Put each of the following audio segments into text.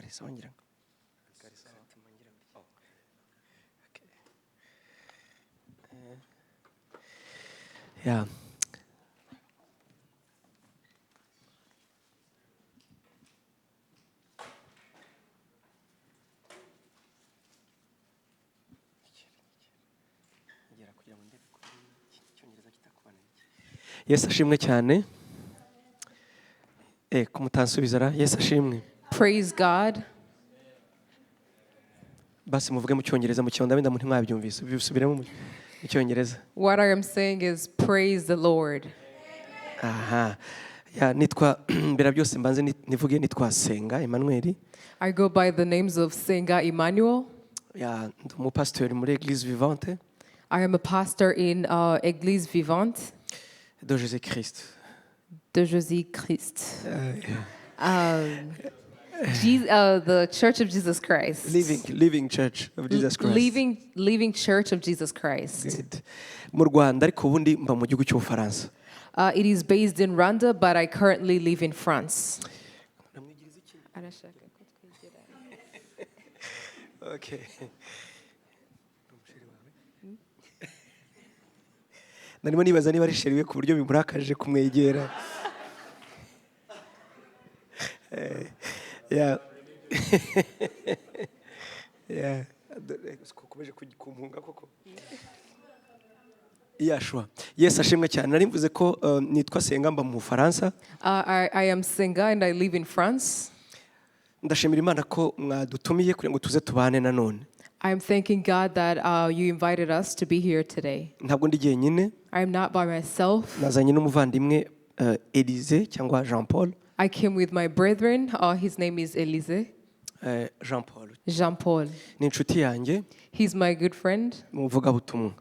Karisa wangira. Yeah. Yes, ashimwe cyane. Kumutansubiza yes ashimwe. Praise God. Basi muvuge mu cyongereza mu cyonda benda ntimwabyumvise. Bisubiremo mu cyongereza. What I am saying is praise the Lord. Aha. Ya nitwa mbera byose mbanze nivuge nitwa Nsenga Emmanuel. I go by the names of Nsenga Emmanuel. Ya ndi pastor muri Église Vivante. I am a pastor in Église Vivante de Jésus-Christ. De Jésus-Christ. The Church of Jesus Christ. Living Church of Jesus Christ. Living Church of Jesus Christ. Good. Mu Rwanda ariko ubundi mba mu gihugu cy'Ubufaransa. It is based in Rwanda, but I currently live in France. Okay. Narimo nibaza niba ari sheriwe ku buryo bimurakaje kumwegera. Yeah. Yeah. Kukomeje kumpunga koko. Yashwa. Yes, ashimwe cyane. Nari mvuze ko nitwa Senga mba mu Bufaransa. I am Nsenga and I live in France. Ndashimira Imana ko mwadutumiye kugira ngo tuze tubane nanone. I am thanking God that you invited us to be here today. Ntabwo ndi jyenyine. I am not by myself. Nazanye n'umuvandimwe Élise cyangwa Jean Paul. I came with my brethren. His name is Élise. Jean Paul. Jean Paul. Ni inshuti yanjye. He's my good friend. Muvuga butumwa.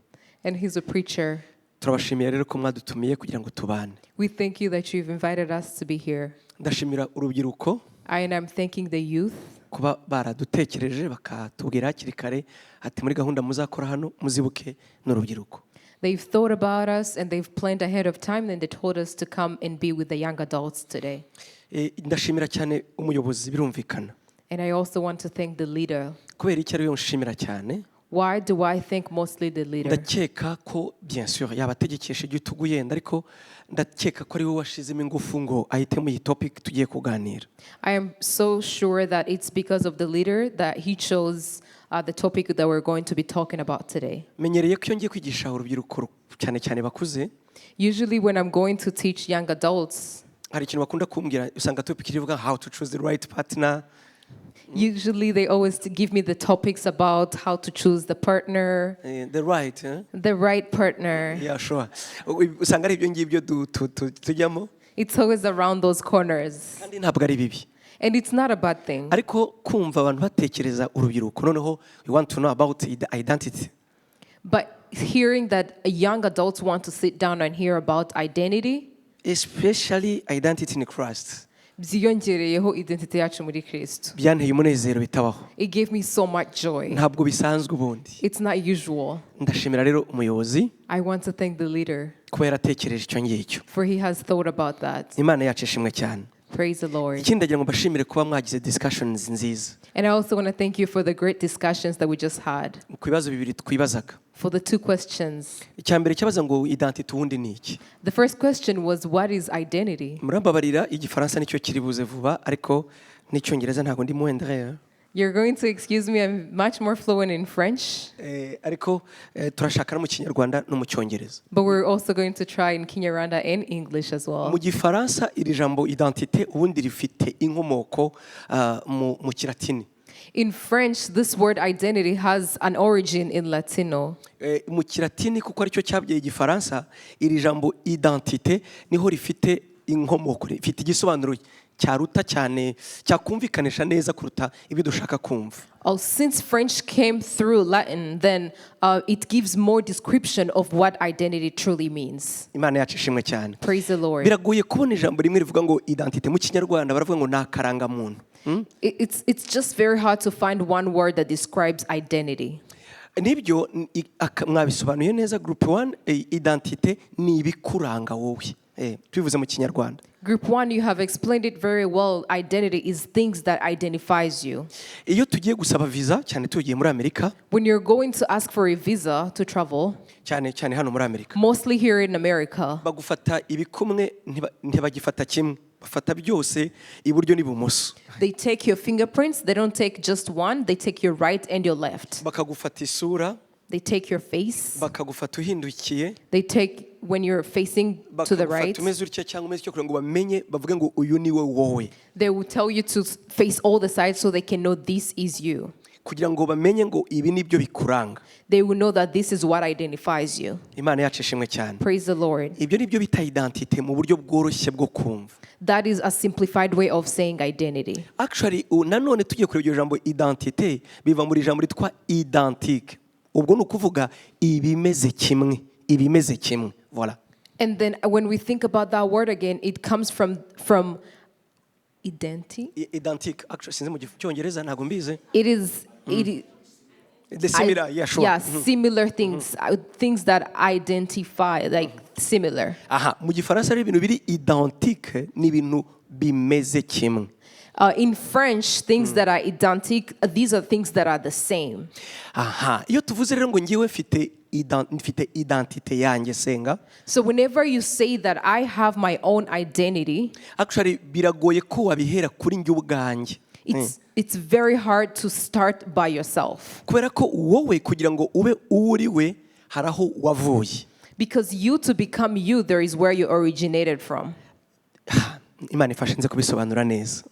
And he's a preacher. Turabashimiye rero ko mwadutumiye kugira ngo tubane. We thank you that you've invited us to be here. Ndashimira urubyiruko. And I'm thanking the youth. Kuba baradutekereje bakatubwira hakiri kare ati muri gahunda muzakora hano muzibuke n'urubyiruko. They've thought about us and they've planned ahead of time and they told us to come and be with the young adults today. Ndashimira cyane umuyobozi birumvikana. And I also want to thank the leader. Kubera iki ariyo nshimira cyane? Why do I thank mostly the leader? Ndakeka ko bien sûr yabategekesha igitugu yenda ariko ndakeka ko ari we washizemo ingufu ngo ahitemo iyi topic tugiye kuganira. I am so sure that it's because of the leader that he chose the topic that we're going to be talking about today. Menyereye ko iyo ngiye kwigisha urubyiruko cyane cyane bakuze. Usually when I'm going to teach young adults, hari ikintu bakunda kumbwira usanga topic irivuga how to choose the right partner. Usually they always give me the topics about how to choose the partner. The right partner. Yeah, sure. Usanga ari ibyo ngibyo tujyamo. It's always around those corners. Kandi ntabwo ari bibi. And it's not a bad thing. Ariko kumva abantu batekereza urubyiruko noneho we want to know about the identity. But hearing that young adults want to sit down and hear about identity, especially identity in Christ. byiyongereyeho identity yacu muri Kristo. Byanteye umunezero bitabaho. It gave me so much joy. Ntabwo bisanzwe ubundi. It's not usual. Ndashimira rero umuyobozi. I want to thank the leader. Kubera atekereje icyo ngicyo. For he has thought about that. Imana yacu ishimwe cyane. Praise the Lord. Ikindi ndagira ngo mbashimire kuba mwagize discussions nziza. And I also want to thank you for the great discussions that we just had. Ku bibazo bibiri twibazaga. For the two questions. Icyambere cyabaza ngo identity ubundi ni iki? The first question was, what is identity? Murambabarira igifaransa nicyo kiri buze vuba ariko n'icyongereza ntago ndi muendere. You're going to excuse me, I'm much more fluent in French. Ariko turashaka no mu Kinyarwanda no mu Cyongereza. But we're also going to try in Kinyarwanda and English as well. Mu Gifaransa iri jambo identité ubundi rifite inkomoko mu Kilatini. In French, this word identity has an origin in Latino. Mu Kilatini kuko aricyo cyabyaye Igifaransa, iri jambo identité niho rifite inkomoko, rifite igisobanuro cyaruta cyane cyakumvikanisha neza kuruta ibyo dushaka kumva. Since French came through Latin, then it gives more description of what identity truly means. Imana yacu ishimwe cyane. Praise the Lord. Biragoye kubona ijambo rimwe rivuga ngo identité mu Kinyarwanda baravuga ngo nakaranga muntu. It's just very hard to find one word that describes identity. Nibyo mwabisobanuye neza group 1 identité ni ibikuranga wowe. Tubivuze mu Kinyarwanda. Group 1, you have explained it very well. Identity is things that identifies you. iyo tugiye gusaba visa cyane tugiye muri Amerika When you're going to ask for a visa to travel, cyane cyane hano muri Amerika mostly here in America, bagufata ibikumwe ntibagifata kimwe bafata byose iburyo n'ibumoso they take your fingerprints. They don't take just one. They take your right and your left. bakagufata isura They take your face. bakagufata uhindukiye They take when you're facing to the right. bakagufata umeze utya cyangwa umeze utyo kugira ngo bamenye bavuge ngo uyu ni wowe They will tell you to face all the sides so they can know this is you. kugira ngo bamenye ngo ibi nibyo bikuranga. They will know that this is what identifies you. Imana yacu ishimwe cyane. Praise the Lord. Ibyo nibyo bita identity mu buryo bworoshye bwo kumva. That is a simplified way of saying identity. Actually nanone tugiye kureba iryo jambo identité biva muri jambo ritwa identique. Ubwo ni ukuvuga ibimeze kimwe, ibimeze kimwe. Voilà. And then when we think about that word again, it comes from identity. Identique. Actually sinzi mu cyongereza ntago mbize. It is The similar, yeah, sure. Yeah, similar things, things that identify, like similar. Aha, mu gifaransa ari ibintu biri identique ni ibintu bimeze kimwe. In French, things that are identique, these are things that are the same. Aha, iyo tuvuze rero ngo ngiwe mfite identité yanjye Senga. So whenever you say that I have my own identity, actually biragoye ko wabihera kuri njye ubwanjye. It's very hard to start by yourself. Kubera ko wowe kugira ngo ube uriwe haraho wavuye. Because you to become you, there is where you originated from. Imana ifashe nze kubisobanura neza.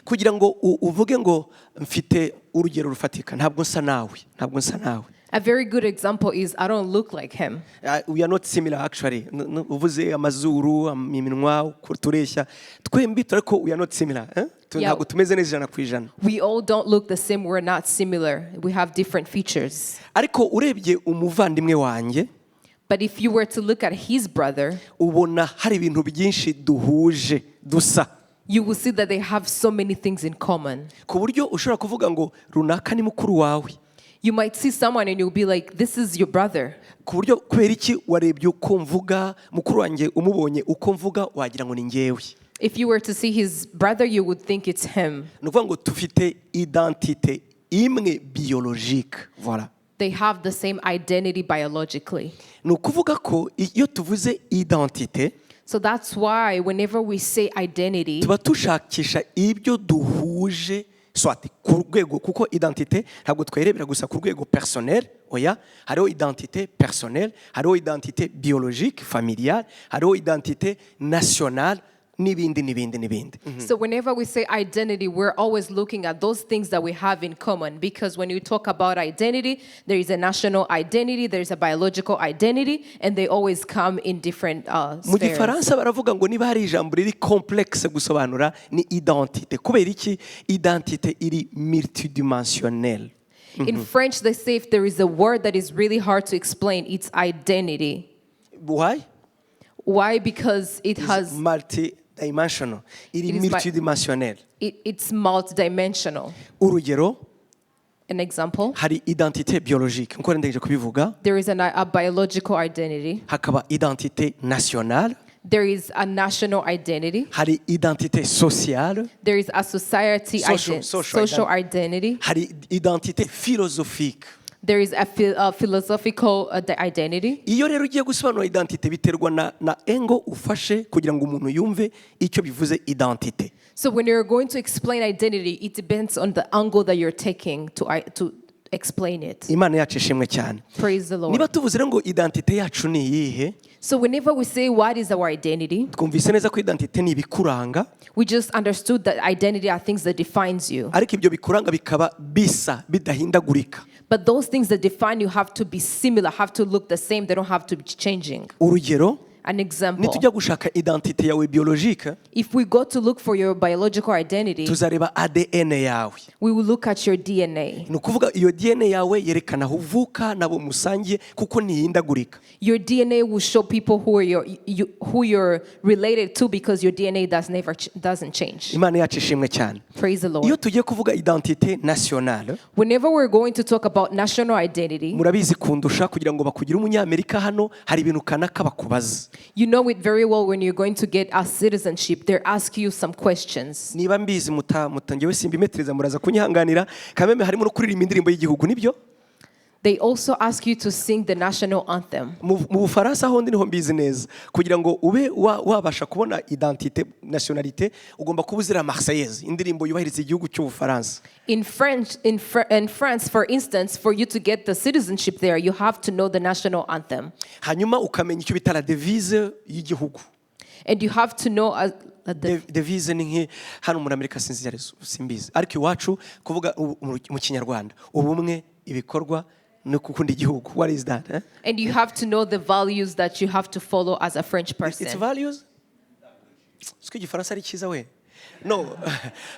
Kugira ngo uvuge ngo mfite urugero rufatika ntabwo nsa nawe. A very good example is I don't look like him. We are not similar actually. Uvuze amazuru, iminwa, tureshya. Twembi turiko we are not similar. Ntabwo tumeze neza ijana ku ijana. We all don't look the same. We're not similar. We have different features. Ariko urebye umuvandimwe wanjye, but if you were to look at his brother, ubona hari ibintu byinshi duhuje dusa. You will see that they have so many things in common. Ku buryo ushobora kuvuga ngo runaka ni mukuru wawe. You might see someone and you'll be like, this is your brother. Ku buryo kubera iki warebye uko mvuga mukuru wanjye umubonye uko mvuga wagira ngo ni njyewe. If you were to see his brother, you would think it's him. Nukuvuga ngo tufite identité imwe biologique. Voilà. They have the same identity biologically. Nukuvuga ko iyo tuvuze identité, so that's why whenever we say identity, tuba tushakisha ibyo duhuje swati ku rwego kuko identité ntabwo twayirebera gusa ku rwego personnel, oya hariho identité personnel, hariho identité biologique familiale, hariho identité nationale n'ibindi. So whenever we say identity, we're always looking at those things that we have in common, because when you talk about identity, there is a national identity, there is a biological identity, and they always come in different mu spheres. gifaransa baravuga ngo niba hari ijambo riri complexe gusobanura ni identité. Kubera iki identité iri multidimensionnelle. In French, they say if there is a word that is really hard to explain, it's identity. Why? Why? Because it has multidimensional. Iri multidimensionnelle. It's multidimensional. Urugero, an example, hari identité biologique. Nko ndegeje kubivuga. There is a biological identity. Hakaba identité nationale. There is a national identity. Hari identité sociale. There is a social identity. Hari identité philosophique. There is a philosophical identity. Iyo rero ugiye gusobanura identité biterwa na engo ufashe kugira ngo umuntu yumve icyo bivuze identité. So when you're going to explain identity, it depends on the angle that you're taking to explain it. Imana yacu ishimwe cyane. Praise the Lord. Niba tuvuze ngo identité yacu ni iyihe? So whenever we say what is our identity, twumvise neza ko identité ni ibikuranga. We just understood that identity are things that defines you. Ariko ibyo bikuranga bikaba bisa bidahindagurika. But those things that define you have to be similar, have to look the same, they don't have to be changing. Urugero, an example, nitujya gushaka identité yawe biologique, if we go to look for your biological identity, tuzareba ADN yawe. We will look at your DNA. Ni ukuvuga iyo DNA yawe yerekana aho uvuka nabo musangiye kuko ntihindagurika. Your DNA will show people who you're related to, because your DNA doesn't change. Imana yacu ishimwe cyane. Praise the Lord. Iyo tugiye kuvuga identité nationale, whenever we're going to talk about national identity, murabizi kundusha kugira ngo bakugire umunyamerika hano hari ibintu kanaka bakubaza. You know it very well when you're going to get a citizenship. They ask you some questions. niba mbizi mutangewe simbimetereza muraza kunyihanganira kameme harimo no kuririmba indirimbo y'igihugu nibyo. They also ask you to sing the national anthem. Mu Bufaransa hondi niho mbizi neza kugira ngo ube wabasha kubona identité nationalité ugomba kuba uzira Marseillaise indirimbo yubahiriza igihugu cy'Ubufaransa. In France, for instance, for you to get the citizenship there, you have to know the national anthem. Hanyuma ukamenya icyo bita la devise y'igihugu. And you have to know devise ni nke hano muri Amerika simbizi ariko iwacu kuvuga mu Kinyarwanda ubumwe ibikorwa no gukunda igihugu. What is that? And you have to know the values that you have to follow as a French person. It's values? Est-ce que igifaransa ari cyiza we? No,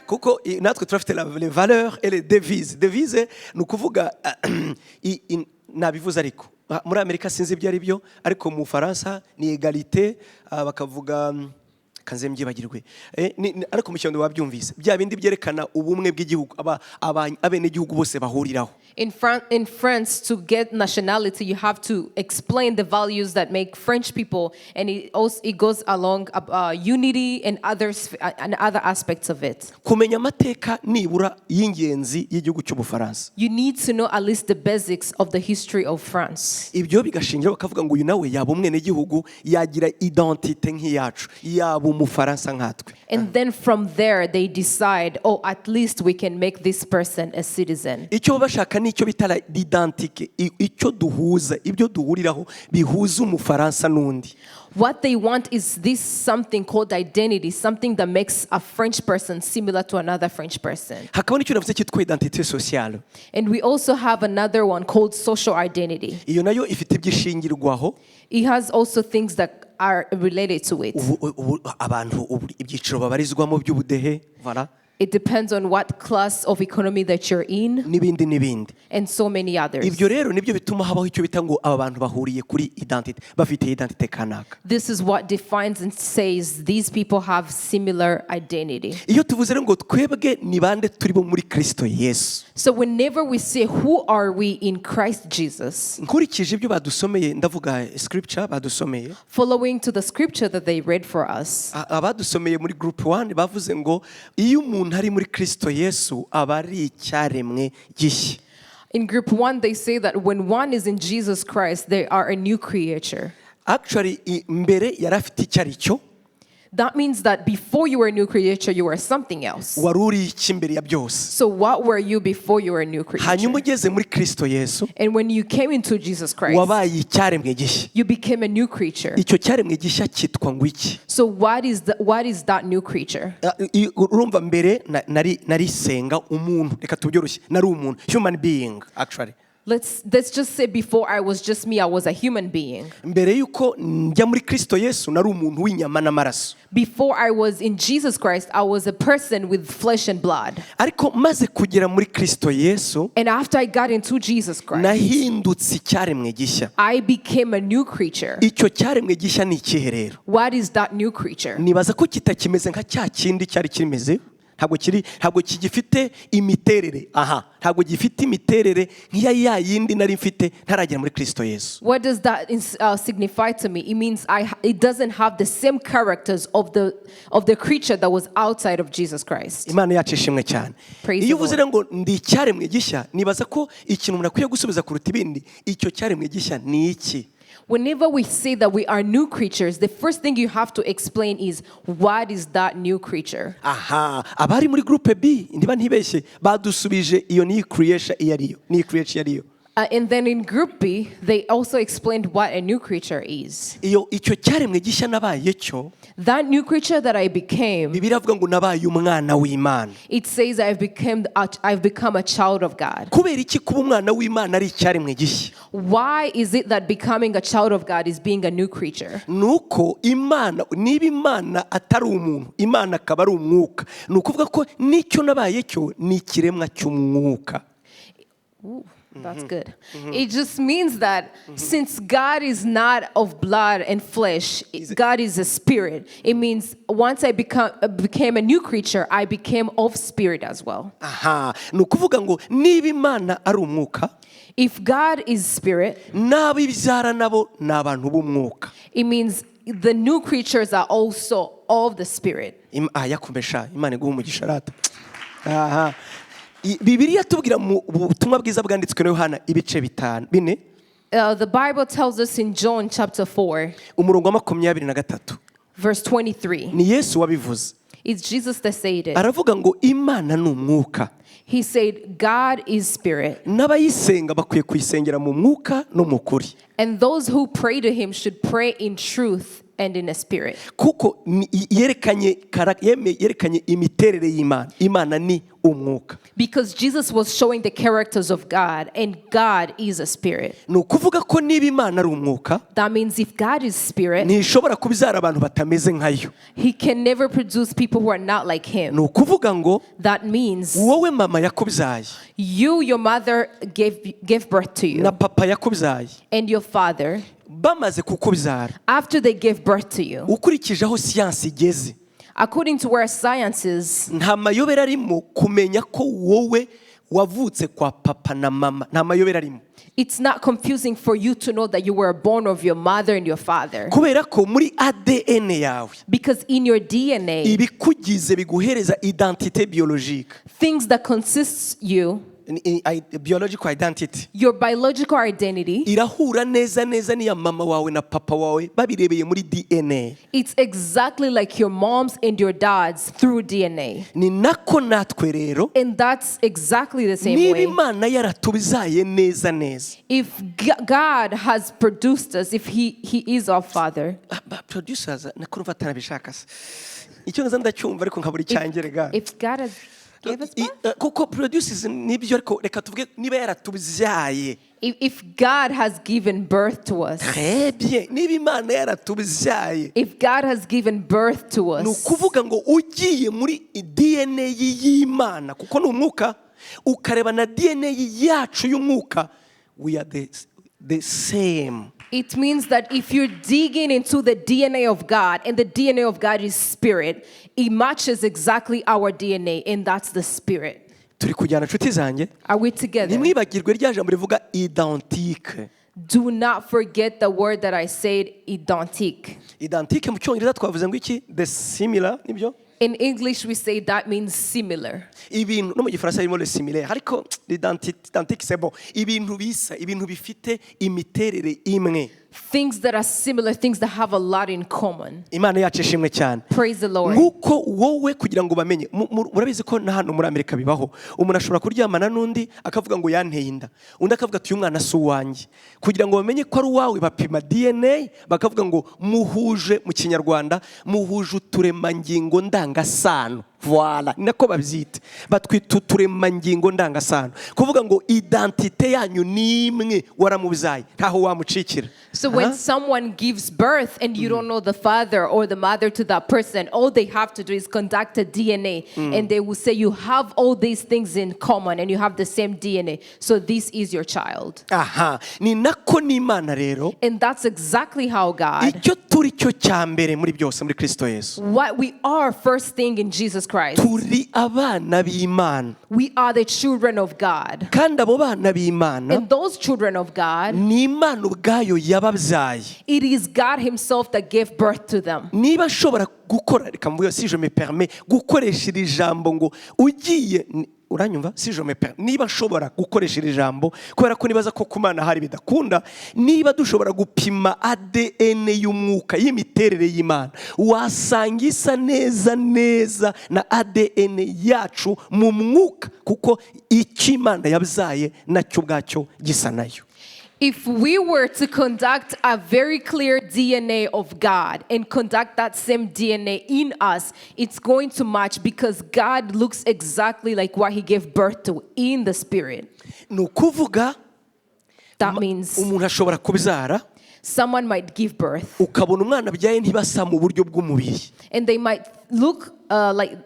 kuko natwe turafite les valeurs et les devises. Devise ni ukuvuga nabivuze ariko muri Amerika sinzi ibyo ari byo ariko mu Faransa ni égalité bakavuga kanze mbyibagirwe ariko mu cyando wabyumvise bya bindi byerekana ubumwe bw'igihugu abene igihugu bose bahuriraho. In France, to get nationality, you have to explain the values that make French people, and it goes along unity and other aspects of it. Kumenya amateka nibura y'ingenzi y'igihugu cy'Ubufaransa. You need to know at least the basics of the history of France. Ibyo bigashingira bakavuga ngo uyu nawe yaba umwene gihugu yagira identité nk'iyacu yaba umufaransa nkatwe. And then from there they decide, oh, at least we can make this person a citizen. Icyo bashaka nicyo bitala identique icyo duhuza ibyo duhuriraho bihuza umufaransa n'undi. What they want is this something called identity, something that makes a French person similar to another French person. Hakaba n'icyo navuze cyitwa identité sociale. And we also have another one called social identity. Iyo nayo ifite ibyishingirwaho. It has also things that are related to it. Abantu ibyiciro babarizwamo by'ubudehe, voilà. It depends on what class of economy that you're in. N'ibindi. And so many others. Ibyo rero nibyo bituma habaho icyo bita ngo aba bantu bahuriye kuri identity bafite identity kanaka. This is what defines and says these people have similar identity. Iyo tuvuze ngo twebwe ni bande turi bo muri Kristo Yesu. So whenever we say who are we in Christ Jesus, nkurikije ibyo badusomeye ndavuga scripture badusomeye, following to the scripture that they read for us, abadusomeye muri group 1 bavuze ngo iyo umuntu ari muri Kristo Yesu aba ari icyaremwe gishya. In group 1 they say that when one is in Jesus Christ they are a new creature. Actually mbere yarafite icyaricyo. That means that before you were a new creature, you were something else. Waruri ikimbere ya byose. So what were you before you were a new creature? Hanyuma ugeze muri Kristo Yesu. And when you came into Jesus Christ, wabaye icyaremwe gishya. You became a new creature. Icyo cyaremwe gishya cyitwa ngo iki? So what is that new creature? Urumva mbere nari senga umuntu, reka tubyoroshye, nari umuntu, human being actually. Let's just say before I was just me, I was a human being. Mbere yuko njya muri Kristo Yesu nari umuntu w'inyama n'amaraso. Before I was in Jesus Christ, I was a person with flesh and blood. Ariko maze kugera muri Kristo Yesu, and after I got into Jesus Christ, nahindutse icyaremwe gishya. I became a new creature. Icyo cyaremwe gishya ni ikihe rero? What is that new creature? Nibaza ko kitakimeze nka cya kindi cyari kimeze. Ntabwo kigifite imiterere. Ntabwo gifite imiterere nk'iya yindi nari mfite ntaragera muri Kristo Yesu. What does that signify to me? It means it doesn't have the same characters of the creature that was outside of Jesus Christ. Imana yacu ishimwe cyane. Iyo uvuze ngo ndi icyaremwe gishya nibaza ko ikintu umuntu akwiye gusubiza kuruta ibindi icyo cyaremwe gishya ni iki? Whenever we say that we are new creatures, the first thing you have to explain is what is that new creature? Abari muri groupe B ndiba ntibeshye badusubije iyo ni creation iyariyo. And then in group B, they also explained what a new creature is. Icyo cyaremwe gishya nabaye cyo. That new creature that I became. Bibiliya avuga ngo nabaye umwana w'Imana. It says I've become a child of God. Kubera iki kuba umwana w'Imana ari icyaremwe gishya? Why is it that becoming a child of God is being a new creature? Nuko Imana niba Imana atari umuntu, Imana akaba ari umwuka. Nukuvuga ko nicyo nabaye cyo ni ikiremwa cy'umwuka. That's good. It just means that since God is not of blood and flesh, God is a spirit. It means once I became a new creature, I became of spirit as well. Nukuvuga ngo niba Imana ari umwuka, if God is spirit, n'abibyara nabo n'abantu b'umwuka. it means the new creatures are also of the Spirit. Yakumesha Imana iguha umugisha rata. Aha. Bibiliya tubwira mu butumwa bwiza bwanditswe na Yohana ibice 5 The Bible tells us in John chapter 4, umurongo wa 23 verse 23. ni Yesu wabivuze. It's Jesus that said it. Aravuga ngo Imana ni umwuka. He said, God is spirit. N'abayisenga bakwiye kuyisengera mu mwuka no mu kuri. And those who pray to him should pray in truth and in a spirit. Kuko yerekanye imiterere y'Imana. Imana ni umwuka. Because Jesus was showing the characters of God, and God is a spirit. Ni ukuvuga ko niba Imana ari umwuka, That means if God is spirit, ntishobora kubyara abantu batameze nkayo. he can never produce people who are not like him. Ni ukuvuga ngo That means wowe mama yakubyaye your mother gave birth to you, na papa yakubyaye and your father, bamaze kukubyara, after they gave birth to you, ukurikije aho siyansi igeze, according to where science is, nta mayobera arimo kumenya ko wowe wavutse kwa papa na mama. Nta mayobera arimo. it's not confusing for you to know that you were born of your mother and your father. Kubera ko muri ADN yawe Because in your DNA, ibikugize biguhereza identité biologique. things that consists you, Biological identity your biological identity, irahura neza n'iya mama wawe na papa wawe babirebeye muri DNA. it's exactly like your mom's and your dad's through DNA. Ni nako natwe rero And that's exactly the same niba way. Imana yaratubyaye neza. If God has produced us, if he is our father, Producers nakumva atanabishaka se. Icyo nza ndacyumva ariko nkabura icyangerega. if God has gave us birth, Kuko producers nibyo ariko reka tuvuge niba yaratubyaye. if God has given birth to us, Très bien. Niba Imana yaratubyaye, if God has given birth to ni us, ukuvuga ngo ugiye muri DNA y'Imana kuko ni umwuka, ukareba na DNA yacu y'umwuka, we are the same. it means that if you're digging into the DNA of God, and the DNA of God is spirit, it matches exactly our DNA, and that's the spirit. Turi kujyana nshuti zanjye. Are we together? Ntimwibagirwe rya jambo rivuga identique. Do not forget the word that I said, identique. Identique mu cyongereza twavuze ngo iki? The similar, nibyo? In English, we say that means similar. Ibintu no mu gifaransa harimo le similaire, ariko identique c'est bon. Ibintu bisa, ibintu bifite imiterere imwe. Things that are similar, things that have a lot in common. Imana yacu ishimwe cyane. Praise the Lord. Nguko wowe kugira ngo bamenye, murabizi ko na hano muri Amerika bibaho, umuntu ashobora kuryamana n'undi akavuga ngo yanteye inda, undi akavuga ati uyu mwana si uwanjye. Kugira ngo bamenye ko ari uwawe bapima DNA, bakavuga ngo muhuje, mu Kinyarwanda muhuje uturemangingo ndangasano. Voilà, nako babyita. Batwita uturemangingo ndangasano. Kuvuga ngo identite yanyu ni imwe, waramubyaye ntaho wamucikira. So when someone gives birth and you don't know the father or the mother to that person, all they have to do is conduct a DNA, and they will say you have all these things in common and you have the same DNA. So this is your child. Aha, ni nako n'Imana rero. And that's exactly how God, Icyo turi cyo cyambere muri byose muri Kristo Yesu. what we are first thing in Jesus Christ. Turi abana b'Imana. We are the children of God. Kandi abo bana b'Imana And those children of God, ni Imana ubwayo yababyaye. it is God himself that gave birth to them. Niba ashobora gukora, reka mvuge si je me permets gukoresha iri jambo ngo ugiye, uranyumva? Si je me permets, niba ashobora gukoresha iri jambo kubera ko nibaza ko kumana hari bidakunda, niba dushobora gupima ADN y'umwuka y'imiterere y'Imana, wasanga isa neza na ADN yacu mu mwuka, kuko icyo Imana yabyaye nacyo ubwacyo gisa nayo. If we were to conduct a very clear DNA of God and conduct that same DNA in us, it's going to match because God looks exactly like what he gave birth to in the spirit. Ni ukuvuga That means umuntu ashobora kubyara someone might give birth ukabona umwana abyaye ntibasa mu buryo bw'umubiri, and they might look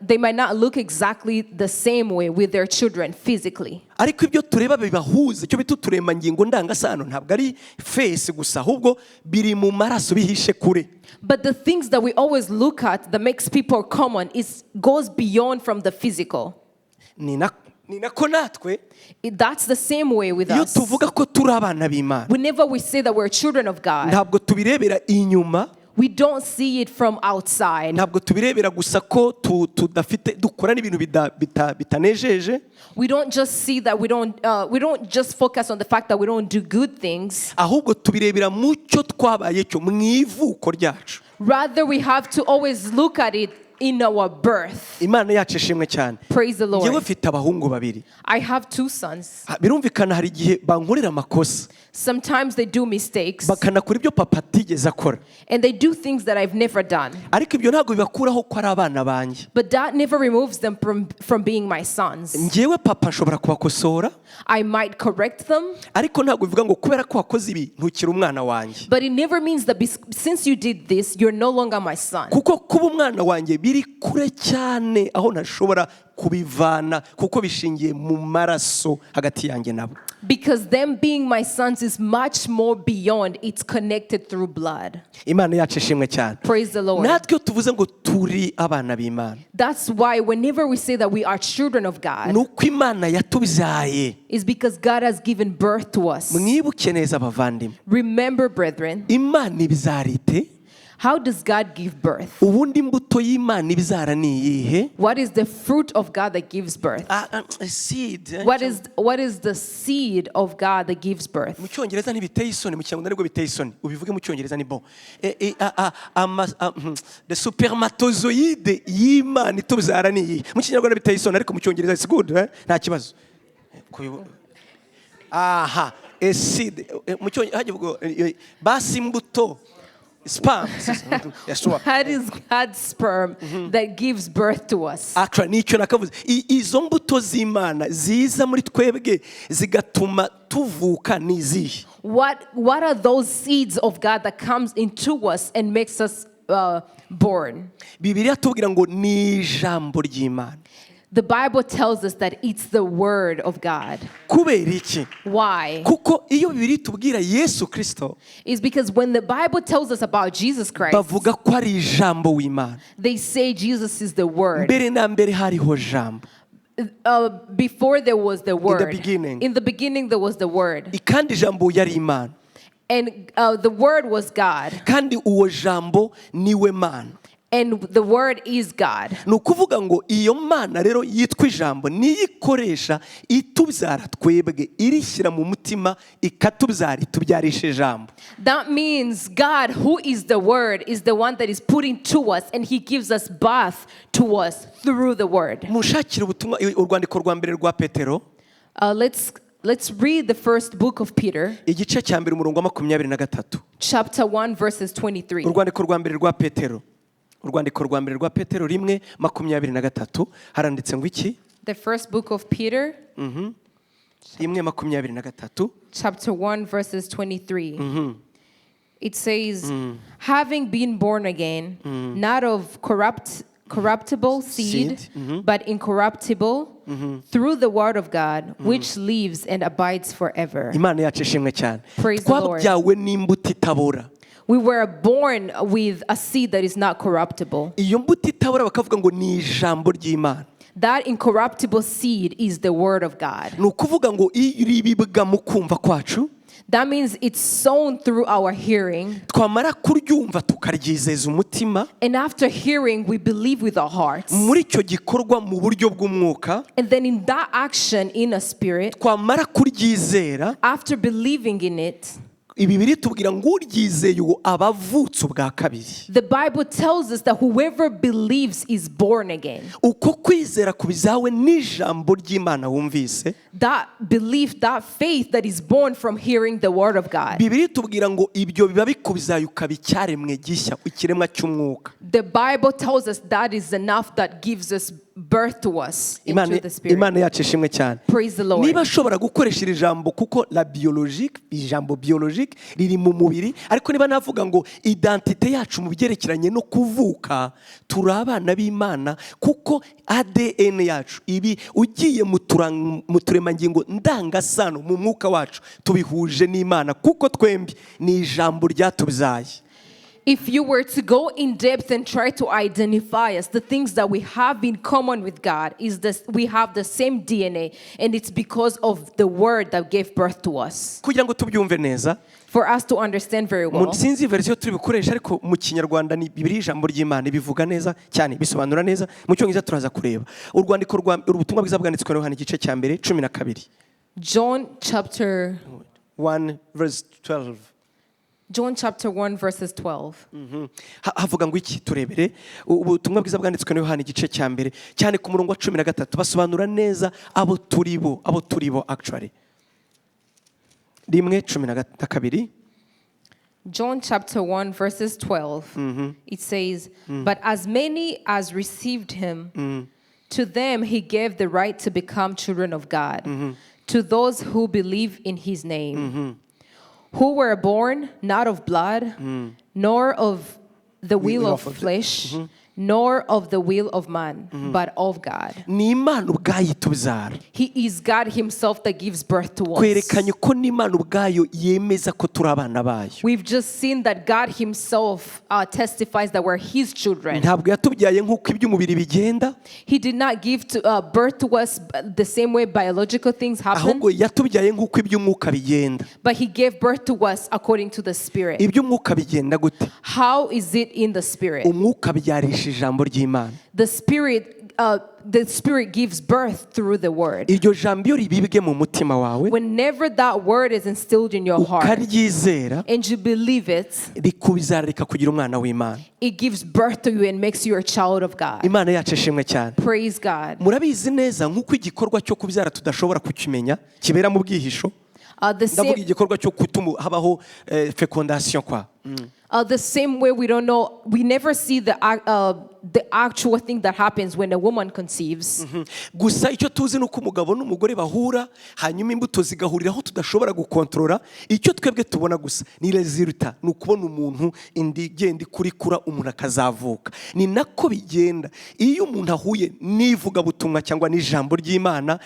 they might not look exactly the same way with their children physically. ariko ibyo tureba bibahuza, icyo bita uturemangingo ndangasano, ntabwo ari face gusa, ahubwo biri mu maraso bihishe kure. But the things that we always look at that makes people common goes beyond from the physical. Ni nako natwe That's the same way with iyo us. tuvuga ko turi abana b'Imana, Whenever we say that we're children of God, ntabwo tubirebera inyuma, We don't see it from outside. ntabwo tubirebera gusa ko tudafite dukora n'ibintu bitanejeje. We don't just see that we don't just focus on the fact that we don't do good things. ahubwo tubirebera mu cyo twabaye cyo mu ivuko ryacu. Rather, we have to always look at it in our birth. Imana yacu ishimwe cyane. Praise the Njyewe Lord. mfite abahungu babiri. I have 2 sons. Birumvikana hari igihe bankorera amakosa Sometimes they do mistakes bakanakora ibyo papa atigeze akora, and they do things that I've never done. ariko ibyo ntabwo bibakuraho ko ari abana banjye. But that never removes them from being my sons. Njyewe papa nshobora kubakosora, I might correct them, ariko ntabwo bivuga ngo kubera ko wakoze ibi ntukiri umwana wanjye. but it never means that since you did this, you're no longer my son. Kuko kuba umwana wanjye biri kure cyane aho ntashobora kubivana, kuko bishingiye mu maraso hagati yanjye nabo. Because them being my sons is much more beyond. It's connected through blood. Imana yacu ishimwe cyane. Praise the Lord. Natwe tuvuze ngo turi abana b'Imana, That's why whenever we say that we are children of God, nuko Imana yatubyaye. is because God has given birth to us. Mwibuke neza abavandimwe, Remember, brethren, Imana ibyara ite? how does God give birth? Ubundi imbuto y'Imana ibyara ni iyihe? What is the fruit of God that gives birth? Seed. What is the seed of God that gives birth? Mu cyongereza ntibiteye isoni, mu kinyarwanda nibwo biteye isoni. Ubivuge mu cyongereza ni bon. The spermatozoide y'Imana itubyara ni iyihe? Mu kinyarwanda biteye isoni, ariko mu cyongereza it's good, nta kibazo. Aha, a seed. Mu cyongereza basi imbuto. Sperm. That is God's sperm that gives birth to us. Actually, nicyo nakavuze. Izo mbuto z'Imana ziza muri twebwe zigatuma tuvuka n'izihe? What are those seeds of God that comes into us and makes us born? Bibiliya tubwira ngo ni ijambo ry'Imana. The Bible tells us that it's the word of God. Kubera iki? Why? Kuko iyo Bibiliya tubwira Yesu Kristo, It's because when the Bible tells us about Jesus Christ, bavuga ko ari ijambo w'Imana. they say Jesus is the word. Mbere na mbere hariho jambo. Before there was the word. beginning. In the beginning there was the word. Kandi ijambo yari Imana. And the word was God. Kandi uwo jambo niwe Mana. And the word is God. Ni ukuvuga ngo iyo Mana rero yitwa ijambo niyo ikoresha itubyara twebwe, irishyira mu mutima ikatubyara, itubyarisha ijambo. That means God, who is the word, is the one that is putting to us, and he gives us birth to us through the word. Mushakire ubutumwa urwandiko rwa mbere rwa Petero. Let's read the first book of Peter, Igice cya mbere umurongo wa 23. chapter 1 verses 23. Urwandiko rwa mbere rwa Petero. Urwandiko rwa mbere rwa Petero 1:23 haranditse ngo iki? The first book of Peter, 1:23. chapter 1 verses 23. It says, having been born again, not of corruptible seed, but incorruptible, through the word of God, which lives and abides forever. Imana yacu ishimwe cyane. Praise the Lord. Twabyawe n'imbuto itabora. We were born with a seed that is not corruptible. Iyo mbuto itabora bakavuga ngo ni ijambo ry'Imana. That incorruptible seed is the word of God. Ni ukuvuga ngo iyo ribibwa mu kumva kwacu, That means it's sown through our hearing. twamara kuryumva tukaryizeza umutima, And after hearing, we believe with our hearts. muri icyo gikorwa mu buryo bw'umwuka, And then in that action in a spirit, twamara kuryizera, after believing in it, Bibiri tubwira ngo uryizeye uwo abavutse ubwa kabiri. the Bible tells us that whoever believes is born again. Uko kwizera kubizawe n'ijambo ry'Imana wumvise, That belief, that faith that is born from hearing the word of God. Bibiri tubwira ngo ibyo biba bikubizaye ukaba icyaremwe gishya, ikiremwa cy'umwuka. The Bible tells us that is enough that gives us birth to us into the spirit. Imana yacu ishimwe cyane. Praise the Lord. Niba ashobora gukoresha iri jambo kuko la biologique, ijambo biologique riri mu mubiri, ariko niba navuga ngo identite yacu mu byerekeranye no kuvuka, turi abana b'Imana kuko ADN yacu ibi ugiye mu turemangingo ndangasano mu mwuka wacu tubihuje n'Imana kuko twembi ni ijambo ryatubyaye. If you were to go in depth and try to identify us, the things that we have in common with God is this: we have the same DNA, and it's because of the word that gave birth to us. Kugira ngo tubyumve neza, for us to understand very well. sinzi verisiyo turi bukoresha ariko mu kinyarwanda ni bibiri ijambo ry'Imana bivuga neza cyane bisobanura neza mu cyongereza turaza kureba urwandiko rwa ubutumwa bwiza bwanditswe na Yohana igice cya mbere 12 John chapter 1 verse 12 John chapter 1 verses 12. havuga ngo iki turebere ubutumwa bwiza bwanditswe na Yohana igice cya mbere cyane ku murongo wa 13 basobanura neza abo turibo actually rimwe 12 John chapter 1 verses 12. It says, but as many as received him, to them he gave the right to become children of God, to those who believe in his name, who were born not of blood, nor of the will of flesh, nor of the will of man, but of God. ni Imana ubwayo itubyara He is God himself that gives birth to us. kwerekanye ko ni Imana ubwayo yemeza ko turi abana bayo We've just seen that God himself testifies that we're his children. ntabwo yatubyaye nk'uko iby'umubiri bigenda He did not give birth to us the same way biological things happen, ahubwo yatubyaye nk'uko iby'umwuka bigenda but he gave birth to us according to the Spirit. iby'umwuka bigenda gute How is it in the Spirit? umwuka byarisha ijambo ry'Imana The Spirit gives birth through the Word. iryo jambo iyo ribibwe mu mutima wawe Whenever that Word is instilled in your heart ukaryizera and you believe it, rikubizara rikakugira umwana w'Imana it gives birth to you and makes you a child of God. Imana yacu ishimwe cyane Praise God. murabizi neza nk'uko igikorwa cyo kubyara tudashobora kukimenya kibera mu bwihisho The ndavuga same, igikorwa cyo gutuma habaho fecondation kwa the same way we don't know, we never see the actual thing that happens when a woman conceives. gusa icyo tuzi nuko umugabo n'umugore bahura hanyuma imbuto zigahuriraho tudashobora gukontorora icyo twebwe tubona gusa ni resulta ni ukubona umuntu indi igenda ikurikura umuntu akazavuka ni nako bigenda iyo umuntu ahuye n'ivuga butumwa cyangwa n'ijambo ry'Imana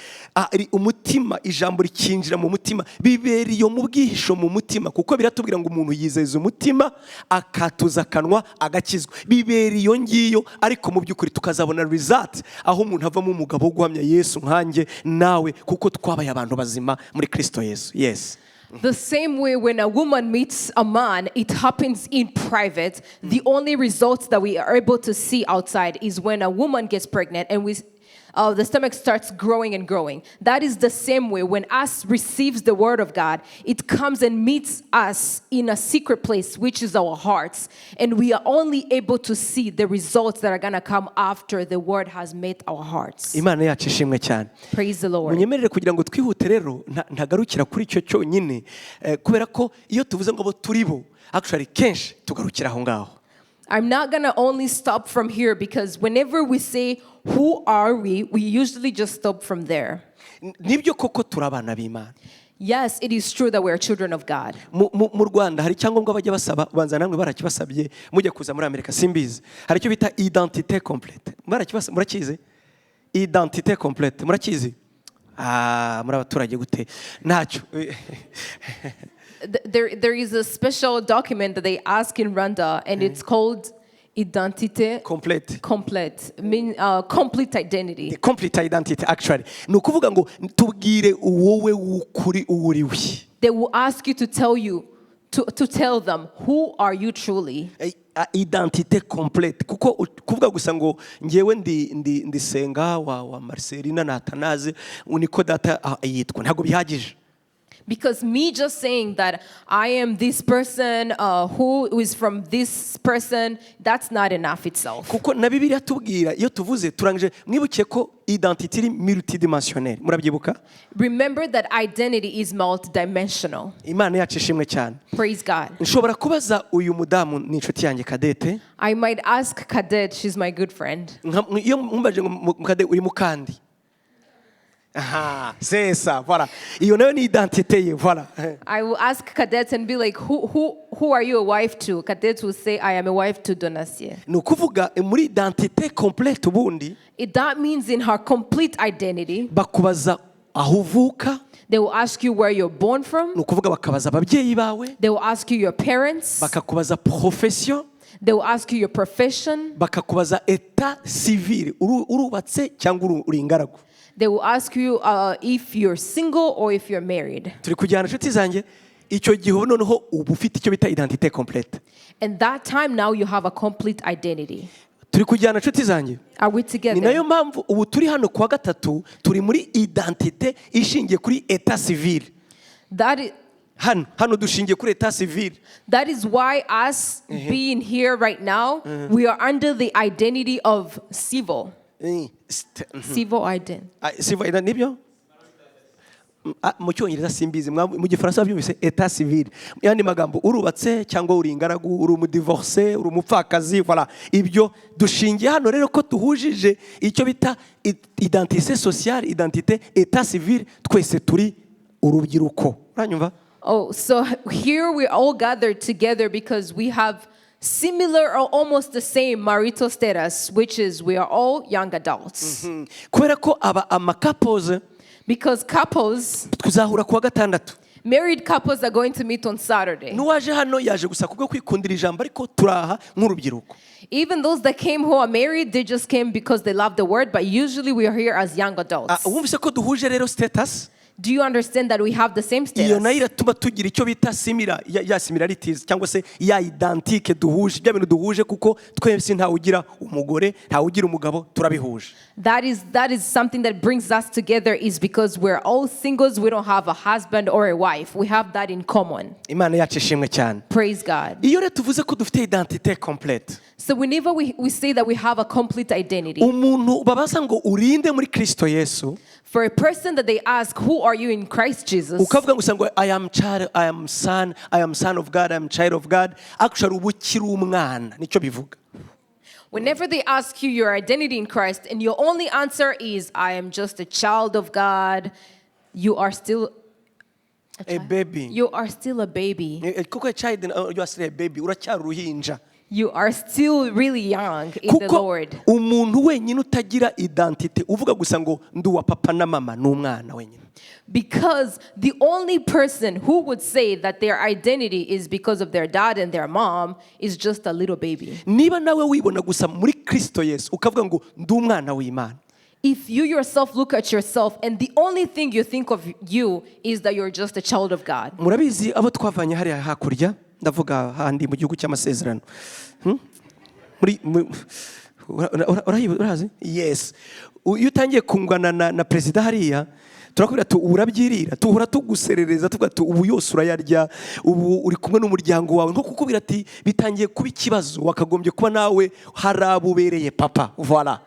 umutima ijambo rikinjira mu mutima bibera iyo mu bwihisho mu mutima kuko biratubwira ngo umuntu yizeza umutima akatuza akanwa agakizwa bibera iyo ngiyo ariko mu by'ukuri tukazabona result aho umuntu avamo umugabo wo guhamya Yesu nkanjye nawe kuko twabaye abantu bazima muri Kristo Yesu. Yes. The same way when a woman meets a man, it happens in private. The only results that we are able to see outside is when a woman gets pregnant and the stomach starts growing and growing. That is the same way when us receives the word of God, it comes and meets us in a secret place, which is our hearts. And we are only able to see the results that are going to come after the word has met our hearts. Imana yacu ishimwe cyane. Praise the Lord. Munyemerere kugira ngo twihute rero ntagarukira kuri icyo cyonyine kubera ko iyo tuvuze ngo abo turibo actually kenshi tugarukira aho ngaho. I'm not going to only stop from here because whenever we say, who are we usually just stop from there. Nibyo koko turabana b'Imana. Yes, it is true that we are children of God. Mu Rwanda hari icyangombwa bajya basaba banza namwe barakibasabye mujya kuza muri Amerika simbizi hari icyo bita identité complète murakize identité complète murakizi muri abaturage gute ntacyo There is a special document that they ask in Rwanda, and it's called identité complète. Complete identity. Complete identity actually. Ni ukuvuga ngo tubwire wowe w'ukuri uriwe. They will ask you to tell them who are you truly. Identité complète kuko kuvuga gusa ngo ngewe ndi Nsenga wa Marcelina na Atanaze uniko data yitwa ntago bihagije. Because me just saying that I am this person who is from this person, that's not enough itself. Kuko na Bibiliya tubwira iyo tuvuze turangije mwibuke ko identity iri multidimensionnel murabyibuka. Remember that identity is multidimensional. Imana yacu ishimwe cyane. Praise God. Nshobora kubaza uyu mudamu ni inshuti yanjye Kadete. I might ask Kadet, she's my good friend. Iyo mumbaje ngo Kadete uri mukandi. Aha, c'est ça, voilà. Iyo nayo ni identité ye, voilà. I will ask Cadet and be like, who are you a wife to? Cadet will say, I am a wife to Donatien. Ni ukuvuga muri identité complète ubundi. That means in her complete identity. Bakubaza aho uvuka. They will ask you where you're born from. Ni ukuvuga bakabaza ababyeyi bawe. They will ask you your parents. Bakakubaza profession. They will ask you your profession. Bakakubaza état civil. Urubatse cyangwa uri ingaragu. They will ask you if you're single or if you're married. Turi kujyana inshuti zanjye icyo gihe noneho uba ufite icyo bita identité complète. And that time now you have a complete identity. Turi kujyana nshuti zanjye. Are we Ni together? nayo mpamvu ubu turi hano kuwa gatatu turi muri identité ishingiye kuri état civil. Hano dushingiye kuri état civil. That is why us being here right now, we are under the identity of civil. Civil identity. Civil identity nibyo? Mu cyongereza simbizi, mu gifaransa byumvise état civil. Yandi magambo urubatse cyangwa uri ingaragu, uri umudivorce, uri umupfakazi, voilà. Ibyo dushingiye hano rero ko tuhujije icyo bita identité sociale, identité état civil, twese turi urubyiruko. Uranyumva? Oh, so here we all gathered together because we have similar or almost the same marital status, which is we are all young adults. Kubera ko aba couples, because couples, tuzahura kuwa gatandatu. married couples are going to meet on Saturday. Nuwaje hano yaje gusa kubwo kwikundira ijambo ariko turaha nk'urubyiruko. Even those that came who are married, they just came because they love the word, but usually we are here as young adults. Wumvise ko duhuje rero status? Do you understand that we have the same Iyo nayo status? iratuma tugira icyo bita similarities cyangwa se ya identique duhuje, bya bintu duhuje kuko twese ntawe ugira umugore, ntawe ugira umugabo, turabihuje. That is something that brings us together is because we're all singles, we don't have a husband or a wife. We have that in common. Imana yacu ishimwe cyane. Praise God. Iyo rero tuvuze ko dufite identité complète, So whenever we say that we have a complete identity, umuntu babaza ngo urinde muri Kristo Yesu, for a person that they ask, who are you in Christ Jesus? ukavuga ngo ngo I am son of God, I am child of God, actually uba ukiri umwana, nicyo bivuga. Whenever they ask you your identity in Christ and your only answer is, I am just a child of God, you are still A baby. You are still a baby. Kuko a child, you are still a baby, uracyari uruhinja. You are still really young in the Lord. Kuko umuntu wenyine utagira identité uvuga gusa ngo ndi uwa papa na mama ni umwana wenyine. Because the only person who would say that their identity is because of their dad and their mom is just a little baby. Niba nawe wibona gusa muri Kristo Yesu ukavuga ngo ndi umwana w'Imana. If you yourself look at yourself and the only thing you think of you is that you're just a child of God. Murabizi abo twavanye hariya hakurya, ndavuga handi mu gihugu cy'amasezerano. Urazi? Yes. Iyo utangiye kungwana na perezida hariya, turakubwira tu urabyirira, tuhora tuguserereza tuvuga tu ubu yose urayarya, ubu uri kumwe n'umuryango wawe, nko kukubwira ati bitangiye kuba ikibazo, wakagombye kuba nawe harabubereye papa. Voilà.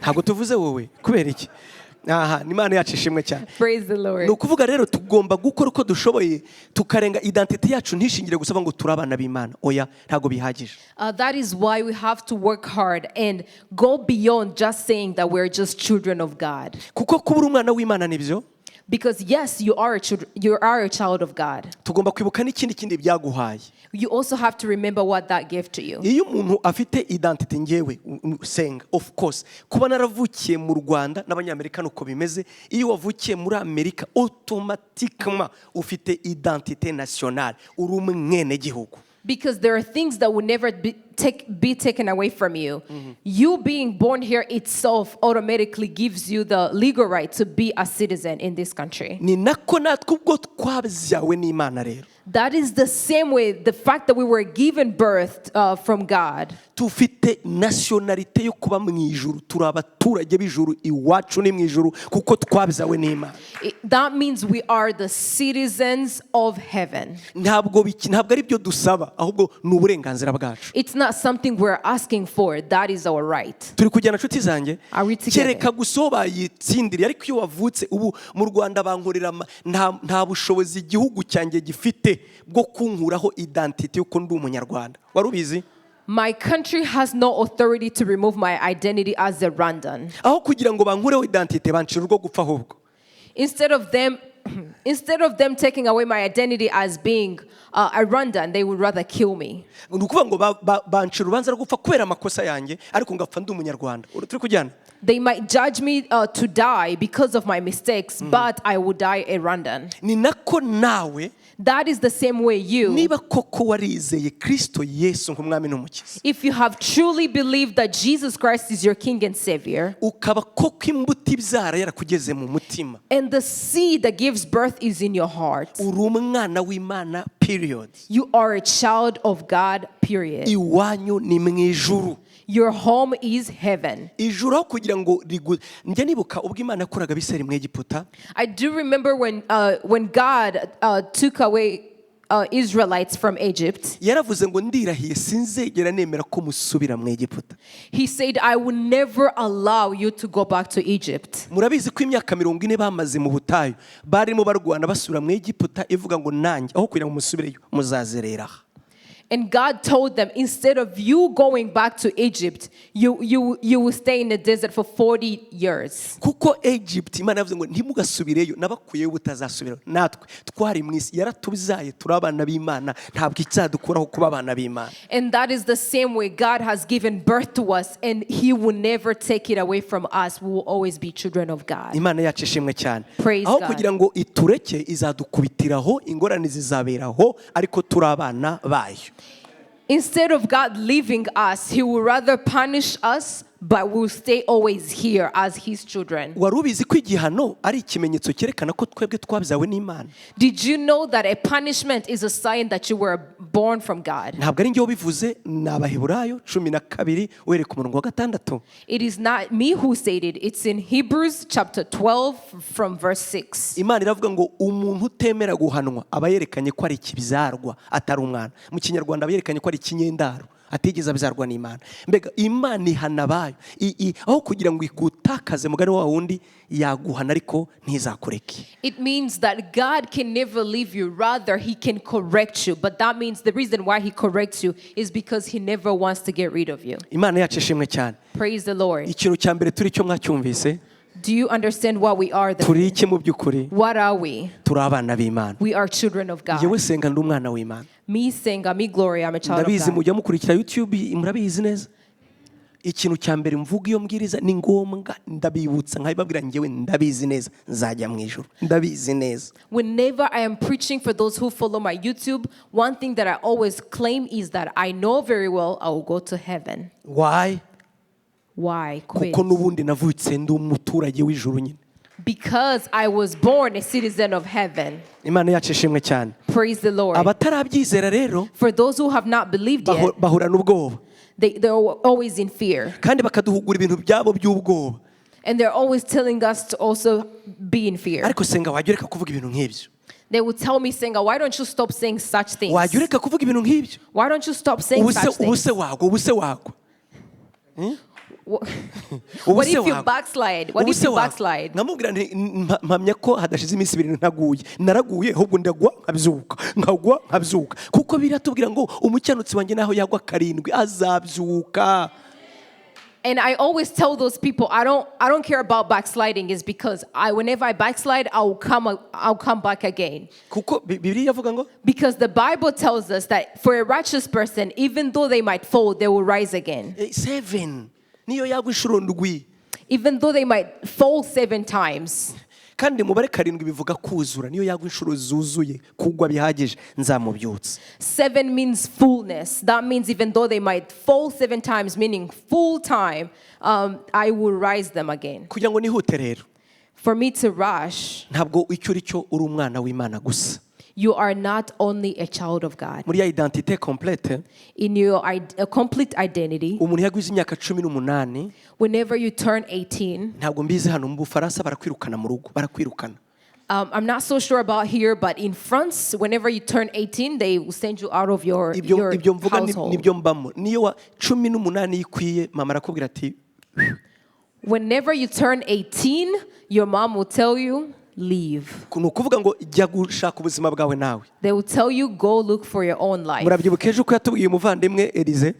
Ntabwo tuvuze wowe kubera iki? Aha, Imana yacu ishimwe cyane. Praise the Lord. No kuvuga rero tugomba gukora uko dushoboye tukarenga identity yacu ntishingire gusaba ngo turabana b'Imana. Oya, ntago bihagije. That is why we have to work hard and go beyond just saying that we're just children of God. Kuko kubura umwana w'Imana nibyo. Because yes, you are a child of God. Tugomba kwibuka n'ikindi byaguhaye. You also have to remember what that gave to you. Iyo umuntu afite identity ngewe Nsenga, of course, kuba naravukiye mu Rwanda n'abanyamerika nuko bimeze, iyo wavukiye muri Amerika automatiquement ufite identité nationale, uri umwene gihugu. Because there are things that will never be taken away from you. You being born here itself automatically gives you the legal right to be a citizen in this country. Ni nako natwe ubwo twabyawe n'Imana rero. That is the same way, the fact that we were given birth from God. Tufite nationalité yo kuba mu ijuru, turi abaturage b'ijuru, iwacu ni mu ijuru kuko twabyawe n'Imana. That means we are the citizens of heaven. Ntabwo ari byo dusaba, ahubwo ni uburenganzira bwacu. It's not something we're asking for, that is our right. Turi kujyana nshuti zanjye, Are we together? kereka gusoba yitsindira, ariko iyo wavutse ubu mu Rwanda bankorera nta bushobozi igihugu cyanjye gifite bwo kunkuraho identity yuko ndi umunyarwanda. Warubizi? My country has no authority to remove my identity as a Rwandan. Aho kugira ngo bankureho identity bancira urwo gupfa ahubwo. Instead of them taking away my identity as being a Rwandan, they would rather kill me. Nukuvuga ngo bancira urubanza rwo gupfa kubera amakosa yanjye ariko ngapfa ndi umunyarwanda. Turi kujyana? They might judge me to die because of my mistakes, but I would die a Rwandan. Ni nako nawe That is the same way you, niba koko warizeye Kristo Yesu nk'umwami n'umukiza, if you have truly believed that Jesus Christ is your King and Savior, ukaba koko imbuto ibyara yarakugeze mu mutima, and the seed that gives birth is in your heart, uri umwana w'Imana period. you are a child of God, period. Iwanyu ni mu ijuru. Your home is heaven. Ijuru aho kugira ngo njye nibuka ubwo Imana yakoraga Abisirayeli mu Egiputa, I do remember when God took away Israelites from Egypt. yaravuze ngo ndirahiye sinzegera nemera ko musubira mu Egiputa. He said, I will never allow you to go back to Egypt. Murabizi ko imyaka 40 bamaze mu butayu barimo barwana basubira mu Egiputa, ivuga ngo nanjye aho kugira ngo musubireyo muzazerera. And God told them, instead of you going back to Egypt, you will stay in the desert for 40 years. Kuko Egypt Imana yavuze ngo ntimugasubireyo, nabakuyeyo butazasubirayo. Natwe twari mu isi, yaratubizaye turi abana b'Imana, ntabwo icyadukuraho kuba abana b'Imana. And that is the same way God has given birth to us, and He will never take it away from us. We will always be children of God. Imana yacu ishimwe cyane. Praise Aho God. kugira ngo itureke izadukubitiraho, ingorane zizaberaho, ariko turi abana bayo. Instead of God leaving us, He would rather punish us, but we'll stay always here as His children. Wari ubizi ko igihano ari ikimenyetso cyerekana ko twebwe twabyawe n'Imana? Did you know that a punishment is a sign that you were born from God? Ntabwo ari njye wabivuze, ni Abaheburayo 12 uhereye ku murongo wa 6. It is not me who said it. It's in Hebrews chapter 12 from verse 6. Imana iravuga ngo umuntu utemera guhanwa aba yerekanye ko ari ikibyarwa atari umwana. Mu Kinyarwanda aba yerekanye ko ari ikinyendaro atigeze abyarwa n'Imana. Mbega Imana ihana abayo aho kugira ngo igutakaze mugani wa wundi yaguhana ariko ntizakureke. It means that God can never leave you. Rather, He can correct you. But that means the reason why He corrects you is because He never wants to get rid of you. Imana yacu ishimwe cyane. Praise the Lord. Ikintu cya mbere turi cyo mwacyumvise, Do you understand what we are? turi iki mu by'ukuri? What are we? Turi abana b'Imana. We are children of God. Yewe senga ndi umwana w'Imana. Me, Nsenga, me, Glory, I'm a child of Ndabizi God. mujya mukurikira YouTube, murabizi neza. Ikintu cya mbere mvuga iyo mbwiriza ni ngombwa ndabibutsa nkabibabwira njyewe ndabizi neza nzajya mu ijuru. Ndabizi neza. Whenever I am preaching, for those who follow my YouTube, one thing that I always claim is that I know very well I will go to heaven. Why? Why? Kuko n'ubundi navutse ndi umuturage w'ijuru nyine. Because I was born a citizen of heaven. Imana yacu ishimwe cyane. Praise the Lord. Abatarabyizera rero For those who have not believed yet, bahura n'ubwoba. they're always in fear. Kandi bakaduhugura ibintu byabo by'ubwoba. And they're always telling us to also be in fear. Ariko senga wajya ureka kuvuga ibintu nk'ibyo. They would tell me, Nsenga, why don't you stop saying such things? Wajya ureka kuvuga ibintu nk'ibyo. Why don't you stop saying such things? Ubuse wagwa. What if you backslide? What if you backslide? Nkamubwira nti mpamya ko hadashize iminsi 2 ntaguye. Naraguye ahubwo ndagwa nkabyuka. Nkagwa nkabyuka. Kuko biratubwira ngo umucyanutsi wanjye naho yagwa 7 azabyuka. And I always tell those people, I don't care about backsliding, is because whenever I backslide, I'll come back again. Kuko Bibiliya yavuga ngo, Because the Bible tells us that for a righteous person, even though they might fall, they will rise again. 7 niyo yagwa inshuro ndwi. Even though they might fall 7 times. Kandi mubare 7 bivuga kuzura, niyo yagwa inshuro zuzuye kugwa bihagije nzamubyutsa. 7 means fullness. That means even though they might fall 7 times, meaning full time, I will rise them again. Kugira ngo nihute rero, For me to rush, ntabwo icyo uri cyo uri umwana w'Imana gusa. you are not only a child of God. Muri ya identité complète, In your complete identity, umuntu yagwize imyaka 18, whenever you turn 18, ntabwo mbizi hano mu Bufaransa barakwirukana mu rugo, barakwirukana. I'm not so sure about here, but in France, whenever you turn 18, they will send you out of your Ibyo mvuga household. nibyo mbamo. Niyo wa 18 ikwiye mama arakubwira ati Whenever you turn 18, your mom will tell you, leave. ni ukuvuga ngo jya gushaka ubuzima bwawe nawe. They will tell you, go look for your own life. Murabyibuka ejo ko yatubwiye umuvandimwe Elize?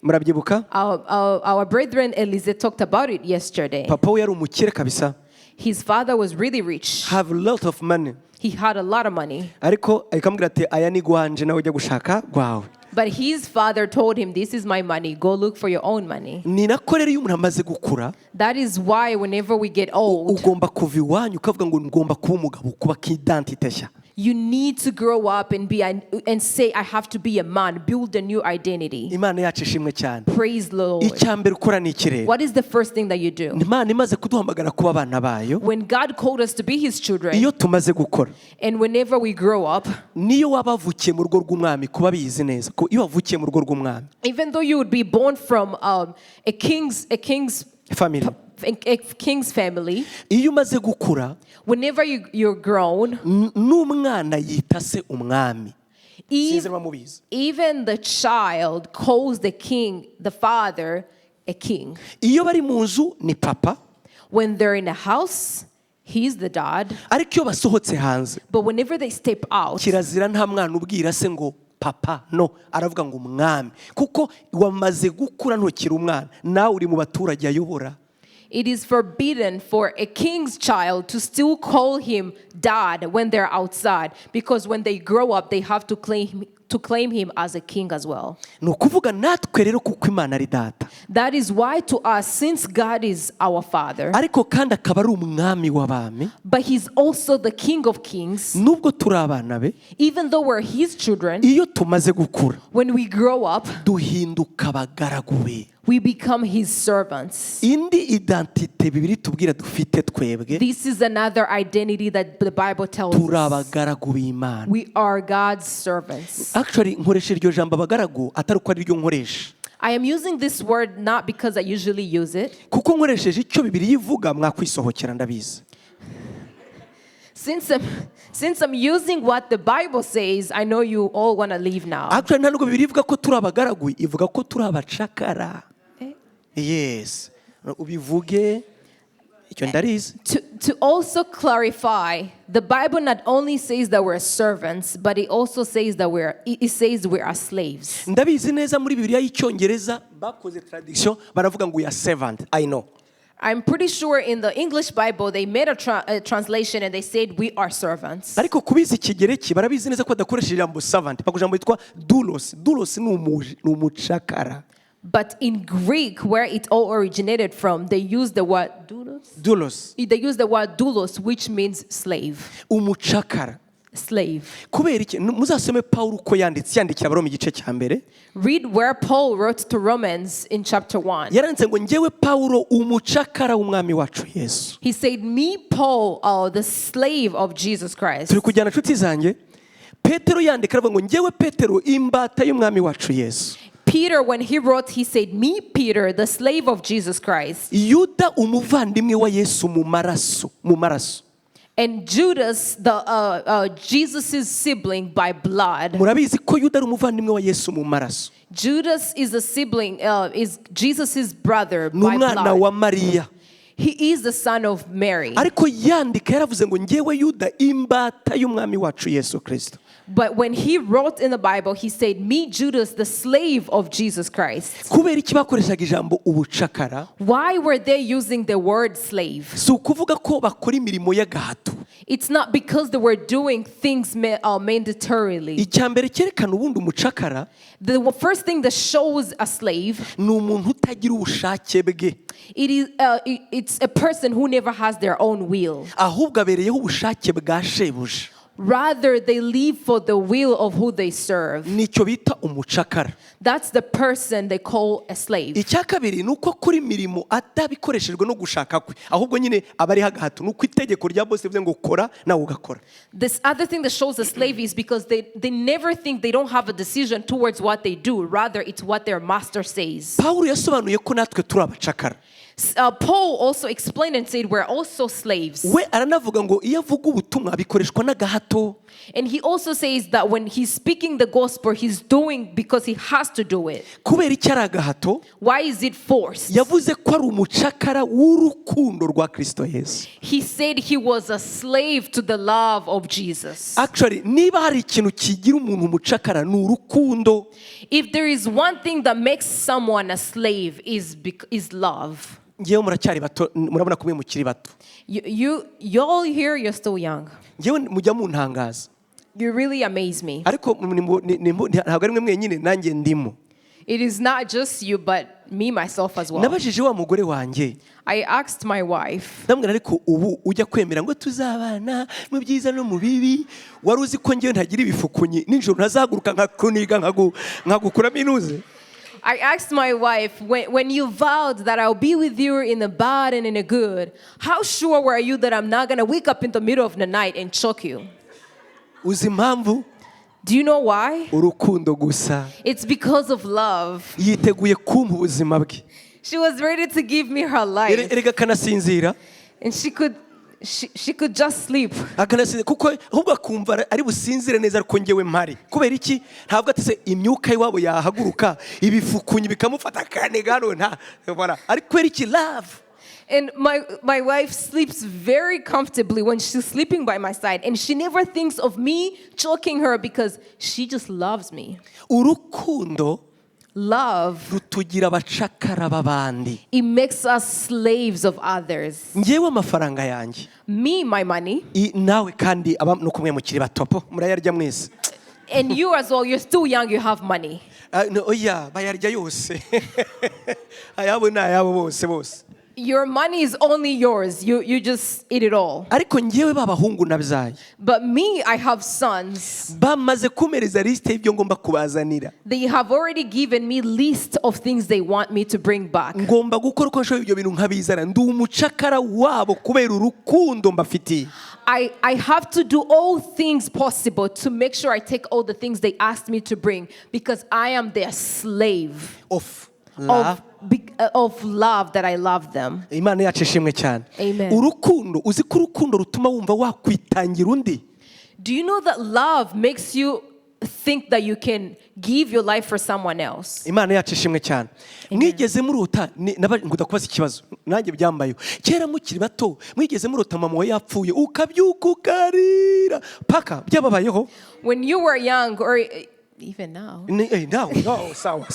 Murabyibuka? Our brethren Elise talked about it yesterday. Papa we yari umukire kabisa. His father was really rich. Have a lot of money. He had a lot of money. Ariko akamubwira ati aya ni gwanje nawe ujya gushaka gwawe. But his father told him, this is my money, go look for your own money. Ni nako rero iyo umuntu amaze gukura, That is why whenever we get old, ugomba kuva iwanyu ukavuga ngo ngomba kuba umugabo, kuba k'identité nshya. You need to grow up and say, I have to be a man, build a new identity. Imana yacu ishimwe cyane. Praise the Lord. Icyambere ukora ni ikirere. What is the first thing that you do? Imana imaze kuduhamagara kuba abana bayo. When God called us to be his children, Iyo tumaze gukora. and whenever we grow up, niyo wabavukiye mu rugo rw'umwami kuba bizi neza ko iyo wavukiye mu rugo rw'umwami. Even though you would be born from a king's Family. A king's family, iyo umaze gukura, whenever you're grown, n'umwana yita se umwami. even the child calls the king, the father, a king. Iyo bari mu nzu ni papa. When they're in a house, he's the dad. Ariko iyo basohotse hanze, But whenever they step out, kirazira nta mwana ubwira se ngo papa, no, aravuga ngo umwami, kuko wamaze gukura ntukiri umwana, nawe uri mu baturage ayobora. it is forbidden for a king's child to still call him dad when they're outside, because when they grow up, they have to claim him as a king as well. Ni ukuvuga natwe rero kuko Imana ari data. That is why to us, since God is our father, Ariko kandi akaba ari umwami w'abami, but he's also the king of kings, nubwo turi abana be, even though we're his children, iyo tumaze gukura, when we grow up, duhinduka abagaragu be. we become his servants. Indi identite Bibiri tubwira dufite twebwe, This is another identity that the Bible tells turi us. abagaragu b'Imana. We are God's servants. Actually nkoresha iryo jambo abagaragu atari uko ari ryo nkoresha. I am using this word not because I usually use it. Kuko nkoresheje icyo Bibiri yivuga mwakwisohokera ndabizi. Since I'm using what the Bible says, I know you all want to leave now. Actually nta nubwo Bibiri ivuga ko turi abagaragu, ivuga ko turi abacakara. Yes. Ubivuge icyo ndarizi. To also clarify, the Bible not only says that we're servants, but it also says that we are slaves. Ndabizi neza muri Bibiliya y'Icyongereza bakoze tradition baravuga ngo we are servant. I know. I'm pretty sure in the English Bible they made a translation and they said we are servants. Ariko kubizi Ikigereki barabizi neza ko badakoresha ijambo servant, bakoresha ijambo yitwa doulos. Doulos ni umucakara. But in Greek, where it all originated from, they use the word doulos. Doulos. They use the word doulos, which means slave. Umucakara. Slave. Kubera iki muzasome Paulo uko yandikira Abaroma igice cya mbere. Read where Paul wrote to Romans in chapter 1. Yaranditse ngo njyewe Paulo umucakara w'umwami wacu Yesu. He said, me, Paul, the slave of Jesus Christ. Turi kujyana nshuti zanjye. Petero yandika aravuga ngo njyewe Petero imbata y'umwami wacu Yesu. Peter, when he wrote, he said, me, Peter, the slave of Jesus Christ. Yuda umuvandimwe wa Yesu mu maraso. And Judas, Jesus' sibling by blood. Murabizi ko Yuda ari umuvandimwe wa Yesu mu maraso. Judas is a sibling, is Jesus' brother by N'umwana blood. wa Mariya. He is the son of Mary. Ariko yandika yaravuze ngo njyewe Yuda imbata y'umwami wacu Yesu Kristo. But when he wrote in the Bible, he said, me, Judas, the slave of Jesus Christ. Kubera iki bakoreshaga ijambo ubucakara? Why were they using the word slave? Si ukuvuga ko bakora imirimo y'agahato. It's not because they were doing things mandatorily. Icya mbere cyerekana ubundi umucakara, The first thing that shows a slave, ni umuntu utagira ubushake bwe. it's a person who never has their own will. Ahubwo abereyeho ubushake bwa shebuja. Rather, they live for the will of who they serve. Nicyo bita umucakara. That's the person they call a slave. Icya kabiri ni uko akora imirimo atabikoreshejwe no gushaka kwe, ahubwo nyine aba ari hagahato. Ni uko itegeko rya bose rivuze ngo kora nawe ugakora. This other thing that shows a slave is because they never think, they don't have a decision towards what they do. Rather, it's what their master says. Pawulo yasobanuye ko natwe turi abacakara. Paul also explained and said we're also slaves. We aranavuga ngo iyo avuga ubutumwa bikoreshwa n'agahato. And he also says that when he's speaking the gospel, he's doing because he has to do it. Kubera iki ari agahato? Why is it forced? Yavuze ko ari umucakara w'urukundo rwa Kristo Yesu. He said he was a slave to the love of Jesus. Actually, niba hari ikintu kigira umuntu umucakara ni urukundo. If there is one thing that makes someone a slave is love. Ngewe muracyari bato, murabona kumwe mukiri bato. You all here, you're still young. Ngewe mujya muntangaza. You really amaze me. Ariko ntabwo ari mwe mwenyine nanjye ndimo. It is not just you, but me, myself as well. nabajije wa mugore wanjye I asked my wife, ndamubwira ariko ubu ujya kwemera ngo tuzabana mu byiza no mu bibi wari uzi ko ngewe ntagira ibifukunyi nijoro ntazaguruka nkakuniga nkagukuramo inuze. I asked my wife, when you vowed that I'll be with you in the bad and in the good, how sure were you that I'm not going to wake up in the middle of the night and choke you? Uzi impamvu? Do you know why? Urukundo gusa. It's because of love. Yiteguye kumpa ubuzima bwe. She was ready to give me her life. Erega akanasinzira. And she could just sleep. Akanasinzira kuko ahubwo akumva ari businzire neza ariko ngewe mpari. Kubera iki? Ntabwo atese imyuka iwabo yahaguruka ibifukunyi bikamufata kanega hano nta. Ariko kubera iki? Love. And my wife sleeps very comfortably when she's sleeping by my side. And she never thinks of me choking her because she just loves me. Urukundo Love, rutugira abacakara b'abandi. it makes us slaves of others. Ngewe amafaranga yanjye. Me, my money. Nawe kandi aba no kumwe mukiri batopo murayarya mwese. And you as well, you're still young, you have money. Oya bayarya yose. Ayabo na ayabo bose. Your money is only yours. You just eat it all. Ariko ngewe babahungu nabyaye. But me, I have sons. Bamaze kumereza liste y'ibyo ngomba kubazanira. They have already given me list of things they want me to bring back. Ngomba gukora uko nshoboye ibyo bintu nkabizana. Ndi umucakara wabo kubera urukundo mbafitiye. I have to do all things possible to make sure I take all the things they asked me to bring because I am their slave. Of love. Of love that I love them. Imana yacu ishimwe cyane. Amen. Urukundo uzi ko urukundo rutuma wumva wakwitangira undi. Do you know that love makes you think that you can give your life for someone else? Imana yacu ishimwe cyane. Mwigeze murota nguda kubaza ikibazo nanjye byambayo. Kera mukiri bato mwigeze murota mama we yapfuye ukabyuka ukarira paka byababayeho? When you were young or even now. No, sawa.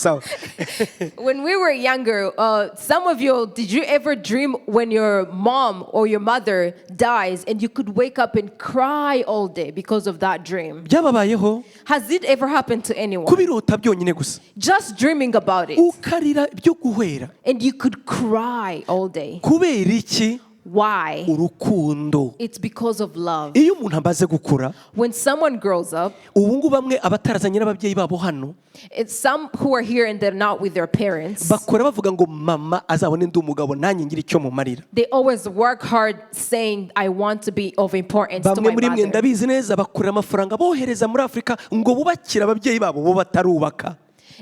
When we were younger, some of you, did you ever dream when your mom or your mother dies and you could wake up and cry all day because of that dream? Byababayeho? Has it ever happened to anyone? Kubirota byonyine gusa. Just dreaming about it. Ukarira byo guhera. And you could cry all day. Kubera iki? Why? Urukundo. It's because of love. Iyo umuntu amaze gukura, when someone grows up, ubu ngubu bamwe abatarazanye n'ababyeyi babo hano, it's some who are here and they're not with their parents. Bakora bavuga ngo mama azabone ndi umugabo nanjye ngira icyo mumarira. They always work hard saying I want to be of importance to my Bamwe muri mwe mother. ndabizi neza bakurira amafaranga bohereza muri Afrika ngo bubakire ababyeyi babo bo batarubaka.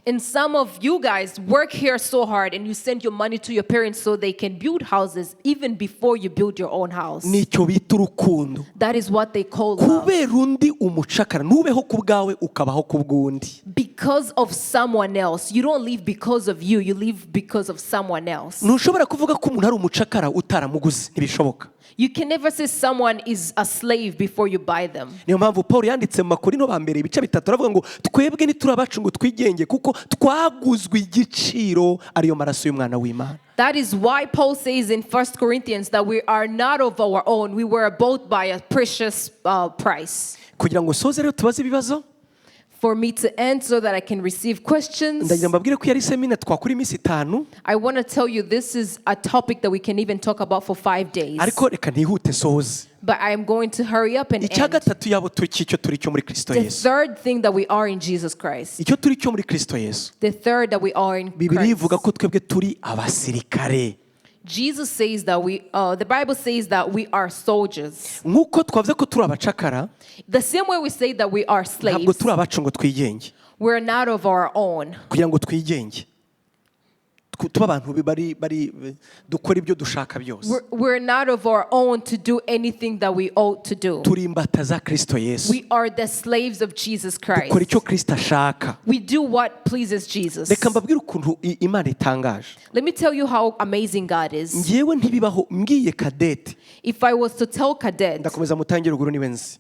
And some of you guys work here so hard and you send your money to your parents so they can build houses even before you build your own house. Nicyo bita urukundo. That is what they call love. Kubera undi umucakara ntubeho ku bwawe ukabaho ku bw'undi. Because of someone else. You don't live because of you. You live because of someone else. Ntushobora kuvuga ko umuntu ari umucakara utaramuguze ntibishoboka. You can never say someone is a slave before you buy them. Niyo mpamvu Paul yanditse mu Makorino ba mbere ibice 3 aravuga ngo twebwe ntituri abacu ngo twigenge kuko twaguzwe igiciro ariyo maraso y'umwana w'Imana. That is why Paul says in 1 Corinthians that we are not of our own. We were bought by a precious price. Kugira ngo soze rero tubaze ibibazo. For me to answer that I can receive questions. Ndagira mbabwire ko yari semina twakora iminsi 5. I want to tell you this is a topic that we can even talk about for 5 days. Ariko reka ntihute soze. But I am going to hurry up and Icya end. gatatu yabo cyo turi cyo muri Kristo The Yesu. third thing that we are in Jesus Christ. Icyo turi cyo muri Kristo Yesu. The third that we are in Bibiri Christ. ivuga ko twebwe turi abasirikare. Jesus says that the Bible says that we are soldiers. Nkuko twavuze ko turi abacakara, The same way we say that we are ntabwo slaves, turi abacu ngo twigenge. we're not of our own. Kugira ngo twigenge. Tuba abantu bari dukora ibyo dushaka byose. We're not of our own to do anything that we ought to do. Turi imbata za Kristo Yesu. We are the slaves of Jesus Christ. Dukora icyo Kristo ashaka. We do what pleases Jesus. Reka mbabwire ukuntu Imana itangaje. Let me tell you how amazing God is. Ngewe ntibibaho mbwiye Kadete. If I was to tell Cadet, Ndakomeza mutangire uruguru niwe nzi.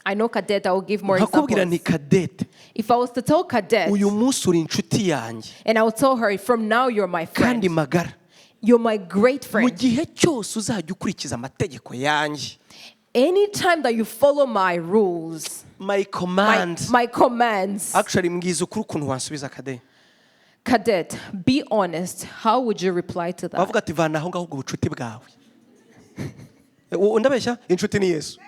I know Cadet, I will give more Nkakubwira ni examples. Kadete. If I was to tell Cadet, Uyu munsi uri inshuti yanjye. and I will tell her, from now you're my Kandi friend. magara. You're my great Mu friend. gihe cyose uzajya ukurikiza amategeko yanjye. Anytime that you follow my rules, My commands. my commands. Actually mbwiza ukuri ukuntu wansubiza Kadete. Cadet, be honest. How would you reply to that? bavuga ati vana aho ngaho ubwo bucuti bwawe. Ndabeshya inshuti ni Yesu.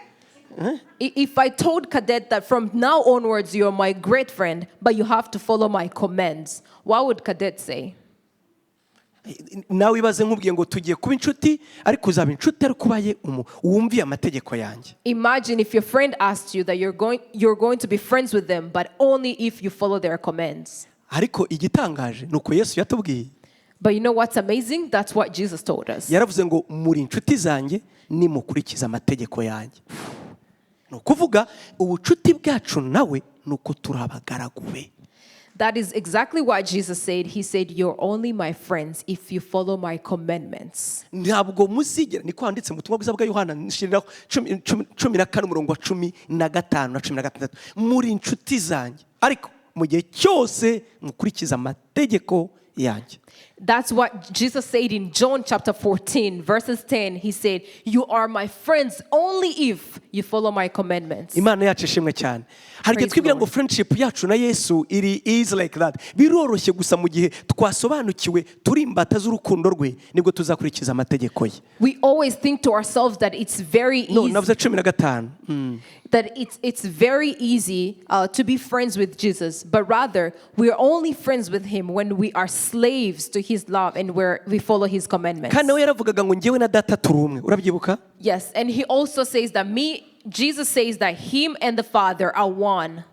If I told Cadet that from now onwards you're my great friend, but you have to follow my commands, what would Cadet say? Nawe ibaze nkubwiye ngo tugiye kuba inshuti ariko uzaba inshuti ari kubaye wumviye amategeko yanjye. Imagine if your friend asked you that you're going to be friends with them, but only if you follow their commands. Ariko igitangaje nuko Yesu yatubwiye. But you know what's amazing? That's what Jesus told us. Yaravuze ngo muri inshuti zanjye nimukurikiza amategeko yanjye. No kuvuga ubucuti bwacu nawe nuko turabagaragu be. That is exactly what Jesus said. He said, you're only my friends if you follow my commandments. Ntabwo muzigera niko handitse mu butumwa bwiza bwa Yohana nshiriraho 14 umurongo wa 15 na 16 muri inshuti zanjye ariko mu gihe cyose mukurikiza amategeko yanjye. That's what Jesus said in John chapter 14 verses 10. He said, you are my friends only if you follow my commandments. Imana yacu ishimwe cyane. Hari igihe twibwira ngo friendship yacu na Yesu is like that. Biroroshye gusa mu gihe twasobanukiwe turi imbata z'urukundo rwe nibwo tuzakurikiza amategeko ye. We always think to ourselves that it's very easy. No, navuze 15. That it's very easy to be friends with Jesus, but rather we're only friends with him when we are slaves to his love and we follow his commandments. Kandi nawe yaravugaga ngo njyewe na data turi umwe. Urabyibuka? Yes, and he also says that Jesus says that him and the Father are one.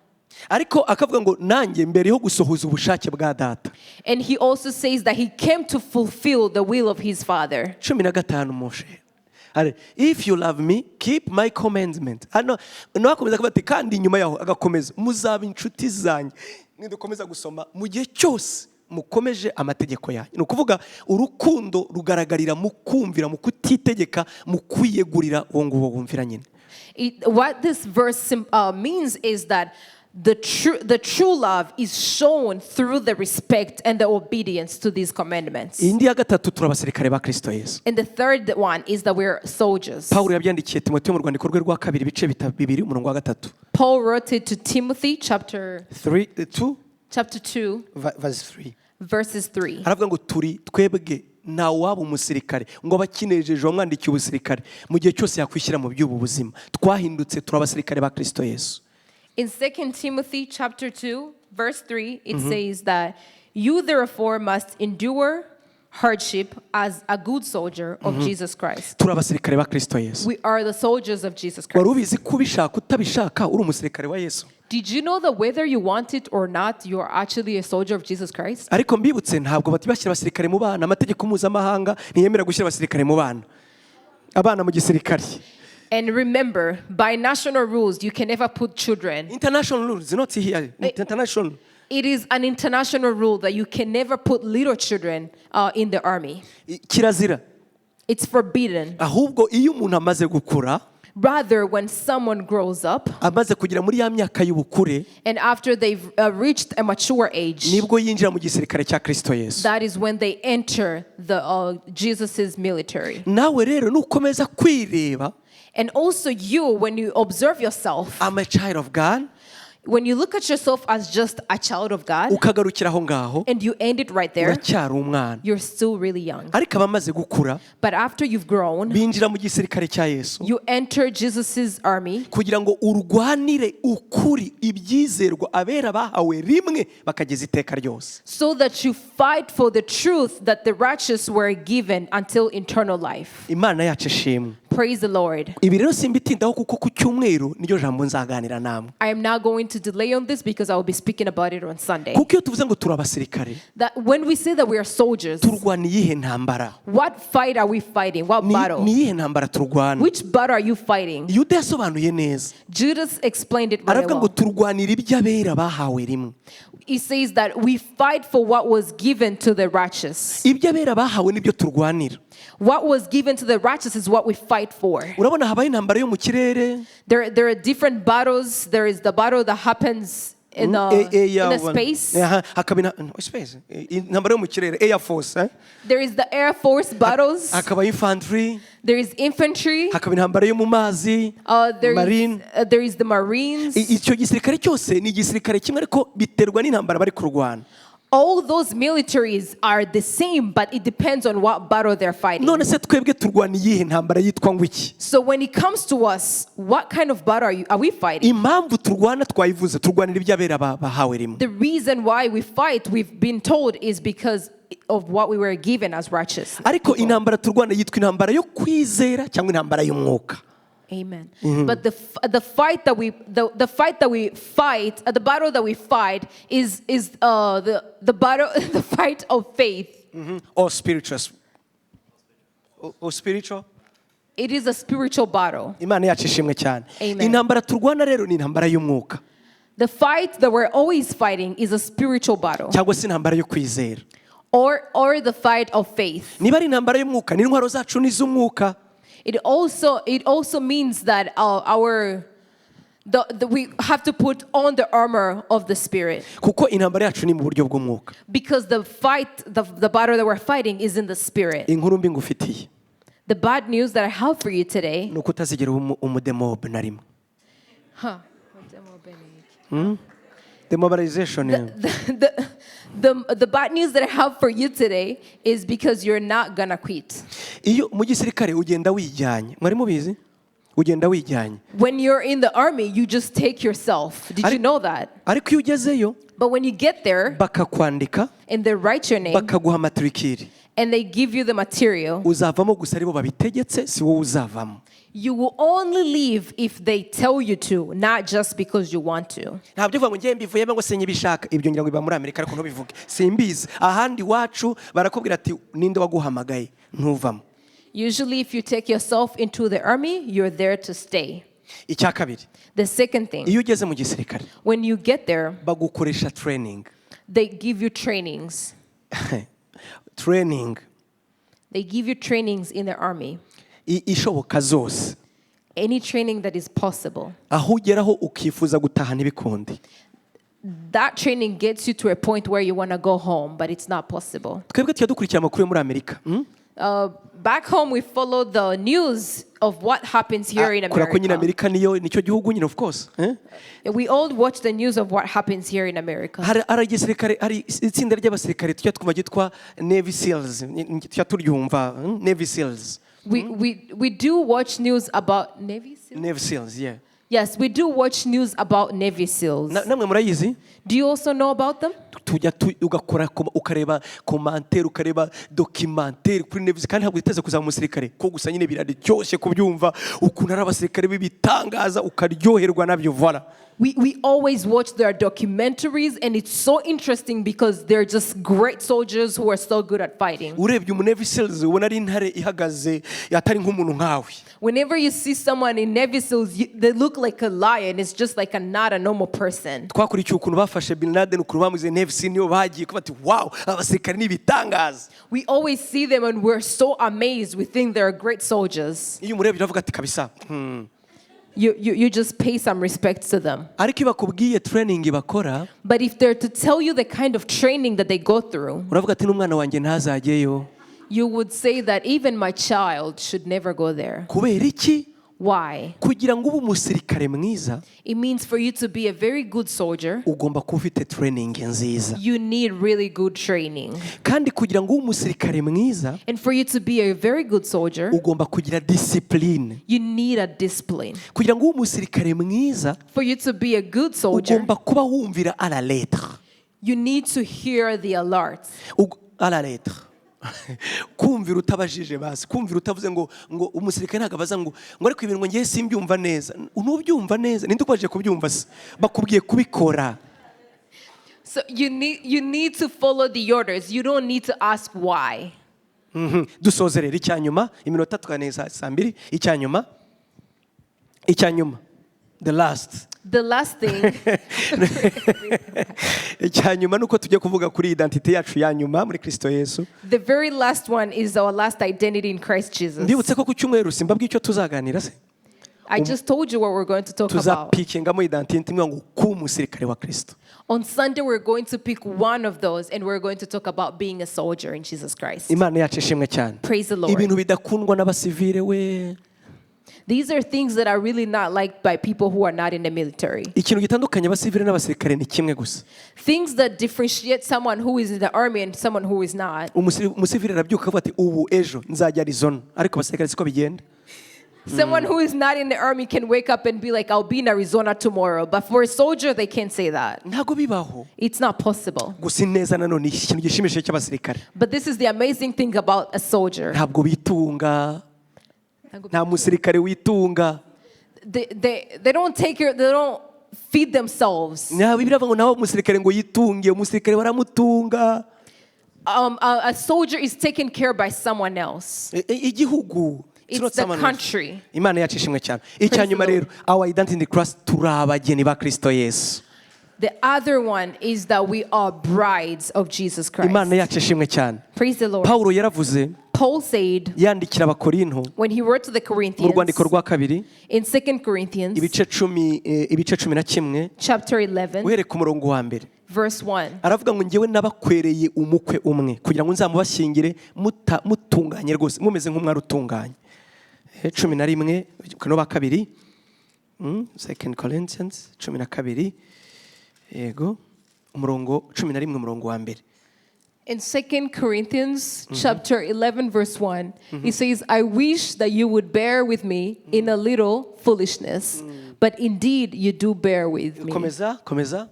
Ariko akavuga ngo nanjye mbere yo gusohoza ubushake bwa data. And he also says that he came to fulfill the will of his Father. 15 Moshe. If you love me, keep my commandment. Nakomeza kuvuga ati kandi nyuma yaho agakomeza muzaba inshuti zanjye. Nidukomeza gusoma mu gihe cyose mukomeje amategeko yanyu. Ni ukuvuga urukundo rugaragarira mu kumvira mu kutitegeka mu kwiyegurira uwo nguwo wumvira nyine. What this verse means is that the true love is shown through the respect and the obedience to these commandments. Indi ya gatatu turabasirikare ba Kristo Yesu. And the third one is that we're soldiers. Paulo yabyandikiye Timoteyo mu rwandiko rwe rwa 2 bice 2 umurongo wa 3. Paul wrote it to Timothy chapter 2 verse 3. Verses 3. Aravuga ngo turi twebwe na waba umusirikare ngo abakinejeje wamwandikiye ubusirikare mu gihe cyose yakwishyira mu by'ubu buzima twahindutse turabasirikare ba Kristo Yesu. In 2 Timothy chapter 2 verse 3 it says that you therefore must endure hardship as a good soldier of Jesus Christ. Turabasirikare ba Kristo Yesu. We are the soldiers of Jesus Christ. Warubizi kubishaka utabishaka uri umusirikare wa Yesu. Did you know that whether you want it or not, you are actually a soldier of Jesus Christ? Ariko mbibutse ntabwo batibashyira abasirikare mu bana amategeko mpuzamahanga ntiyemera gushyira abasirikare mu bana. Abana mu gisirikare. And remember, by national rules, you can never put children. International rules, not here. International. It is an international rule that you can never put little children in the army. Kirazira. It's forbidden. Ahubwo iyo umuntu amaze gukura, rather when someone grows up, amaze kugira muri ya myaka y'ubukure, and after they've reached a mature age, nibwo yinjira mu gisirikare cya Kristo Yesu. that is when they enter the Jesus's military. Nawe rero nukomeza kwireba, and also you, when you observe yourself, I'm a child of God. When you look at yourself as just a child of God, ukagarukira aho ngaho, and you end it right there, uracyari umwana. You're still really young. Ariko abamaze gukura, but after you've grown, binjira mu gisirikare cya Yesu. You enter Jesus's army, kugira ngo urwanire ukuri ibyizerwa abera bahawe rimwe bakageza iteka ryose. So that you fight for the truth that the righteous were given until eternal life. Imana yacu ishimwe. Praise the Lord. Ibi rero simbitindaho kuko ku cyumweru niryo jambo nzaganira namwe. I am not going to delay on this because I will be speaking about it on Sunday. Kuko iyo tuvuze ngo turabasirikare, that when we say that we are soldiers, turwaniye iyihe ntambara? What fight are we fighting? What battle? Ni iyihe ntambara turwana? Which battle are you fighting? Yuda yasobanuye neza. Judas explained it very aravuga ngo well. turwanira iby'abera bahawe rimwe. He says that we fight for what was given to the righteous. Iby'abera bahawe nibyo turwanira. What was given to the righteous is what we fight for. Urabona habaye intambara yo mu kirere. There are different battles. There is the battle that happens in a space. Hakaba space. Intambara yo mu kirere, Air Force. There is the Air Force battles. Hakaba infantry. There is infantry. Hakaba intambara yo mu mazi. Marine. There is the Marines. Icyo gisirikare cyose ni igisirikare kimwe ariko biterwa n'intambara bari kurwana. All those militaries are the same, but it depends on what battle they're fighting. none se twebwe turwana iyihe ntambara yitwa ngo iki? So when it comes to us, what kind of battle are we fighting? Impamvu turwana twayivuze, turwanira iby'abera bahawe rimwe. The reason why we fight, we've been told, is because of what we were given as righteous. Ariko intambara turwana yitwa intambara yo kwizera cyangwa intambara y'umwuka. Amen. But the fight that we fight, the battle that we fight is the battle the fight of faith. Or spiritual. Or spiritual. It is a spiritual battle. Imana yacu ishimwe cyane. Amen. Intambara turwana rero ni intambara y'umwuka. The fight that we're always fighting is a spiritual battle. Cyangwa se intambara yo kwizera. Or the fight of faith. Niba ari intambara y'umwuka, ni intwaro zacu ni iz'umwuka. It also means that we have to put on the armor of the Spirit. Kuko intambara yacu ni mu buryo bw'umwuka. Because the battle that we're fighting is in the Spirit. Inkuru mbi ngufitiye. The bad news that I have for you today. Ni uko utazigera umudemobe na rimwe. Demobilization. The bad news that I have for you today is because you're not gonna quit. Iyo mu gisirikare ugenda wijyanye. Mwari mubizi? Ugenda wijyanye. When you're in the army, you just take yourself. Did you know that? Ariko iyo ugezeyo, But when you get there bakakwandika, and they write your name bakaguha matrikiri. and they give you the material, Uzavamo gusa aribo babitegetse, si wowe uzavamo. you will only leave if they tell you to, not just because you want to. Ntabyo uvuga ngo ngiye mbivuyemo ngo sinyibishaka, ibyo ngira ngo biba muri Amerika ariko ntubivuge. Simbizi. Ahandi wacu barakubwira ati ninde waguhamagaye ntuvamo. Usually if you take yourself into the army, you're there to stay. Icya kabiri. The second thing, Iyo ugeze mu gisirikare, when you get there, bagukoresha training. they give you trainings. Training. They give you trainings in the army. Ishoboka zose. Any training that is possible. Aho ugeraho ukifuza gutaha ntibikundi. That training gets you to a point where you want to go home, but it's not possible. Twebwe tujya dukurikira amakuru yo muri Amerika. Back home, we follow the news of what happens here in Kubera ko nyine America. Amerika nicyo gihugu nyine, of course. We all watch the news of what happens here in America. Hari igisirikare, hari itsinda ry'abasirikare tujya twumva ryitwa Navy Seals. Tujya turyumva Navy Seals. We do watch news about Navy SEALs? Navy Seals, yeah. Yes, we do watch news about Navy SEALs. Namwe murayizi? Do you also know about them? Tujya ugakora ukareba commentaire, ukareba documentaire kuri Navy, kandi ntabwo uteze kuzaba umusirikare ko gusa nyine biraryoshye kubyumva ukuntu ari abasirikare bibitangaza ukaryoherwa nabyo. Voilà. We always watch their documentaries, and it's so interesting because they're just great soldiers who are so good at fighting. Urebye umu Navy Seals ubona ari intare ihagaze atari nk'umuntu nkawe. Whenever you see someone in Navy SEALs, they look like a lion. It's just like not a normal person. Twakurikiye ukuntu bafashe Bin Laden, ukuntu bamuze Navy Seal, niyo bagiye kuba ati wow, abasirikare ni bitangaza. We always see them and we're so amazed. We think they're great soldiers. Iyo umurebye uravuga ati kabisa. You just pay some respect to them. Ariko iyo bakubwiye training bakora, But if they're to tell you the kind of training that they go through, uravuga ati n'umwana wanjye ntazajyeyo. you would say that even my child should never go there. Kubera iki? Why? Kugira ngo ube umusirikare mwiza, It means for you to be a very good soldier, ugomba kuba ufite training nziza. you need really good training. Kandi kugira ngo ube umusirikare mwiza, And for you to be a very good soldier, ugomba kugira discipline. you need a discipline. Kugira ngo ube umusirikare mwiza, For you to be a good soldier, ugomba kuba wumvira à la lettre. you need to hear the alerts. À la lettre. Kumvira utabajije basi, kumvira utavuze ngo umusirikare ntabwo abaza ngo ariko ibintu ngo ngiye simbyumva neza. Ntubyumva neza, ninde ukwaje kubyumva se? Bakubwiye kubikora. So you need to follow the orders. You don't need to ask why. Dusoze rero icyanyuma, iminota twaneza saa 2, icyanyuma. The last thing. Icyanyuma nuko tujye kuvuga kuri identity yacu ya nyuma muri Kristo Yesu. The very last one is our last identity in Christ Jesus. Ndibutse ko ku cyumweru simbabwiye icyo tuzaganira se. I just told you what we're going to talk about. Tuzapikingamo identity imwe ngo ku musirikare wa Kristo. On Sunday, we're going to pick one of those, and we're going to talk about being a soldier in Jesus Christ. Imana yacu ishimwe cyane. Praise the Lord. Ibintu bidakundwa n'abasivile we. These are things that are really not liked by people who are not in the military. ikintu gitandukanye abasivile n'abasirikare ni kimwe gusa. Things that differentiate someone who is in the army and someone who is not. Umusivile arabyuka avuga ati ubu ejo nzajya Arizona, ariko abasirikare siko bigenda. Someone who is not in the army can wake up and be like, I'll be in Arizona tomorrow. But for a soldier, they can't say that. Ntago bibaho. It's not possible. Gusa neza nanone ikintu gishimishije cy'abasirikare. But this is the amazing thing about a soldier. Ntabwo bitunga. Nta musirikare witunga. They don't take care, they don't feed themselves. Biravuga ngo naho umusirikare ngo yitunge, umusirikare baramutunga. A soldier is taken care by someone else. Igihugu. It's the country. Imana yacu ishimwe cyane. Icyanyuma rero, our identity in Christ turi abageni ba Kristo Yesu. The other one is that we are brides of Jesus Christ. Imana yacu ishimwe cyane. Praise the Lord. Paulo yaravuze, Paul said, yandikira abakorinto, when he wrote to the mu Corinthians, rwandiko rwa kabiri, in 2 Corinthians, ibice 11, chapter 11, uhereye ku murongo wa mbere, verse 1. aravuga ngo njyewe nabakwereye umukwe umwe kugira ngo nzamubashyingire mutunganye rwose, mumeze nk'umwari utunganye. 11 kano ba kabiri, 2 Corinthians 12, yego umurongo 11 umurongo wa mbere. In 2 Corinthians chapter 11 verse 1, it says, I wish that you would bear with me in a little foolishness, but indeed you do bear with me. Komeza.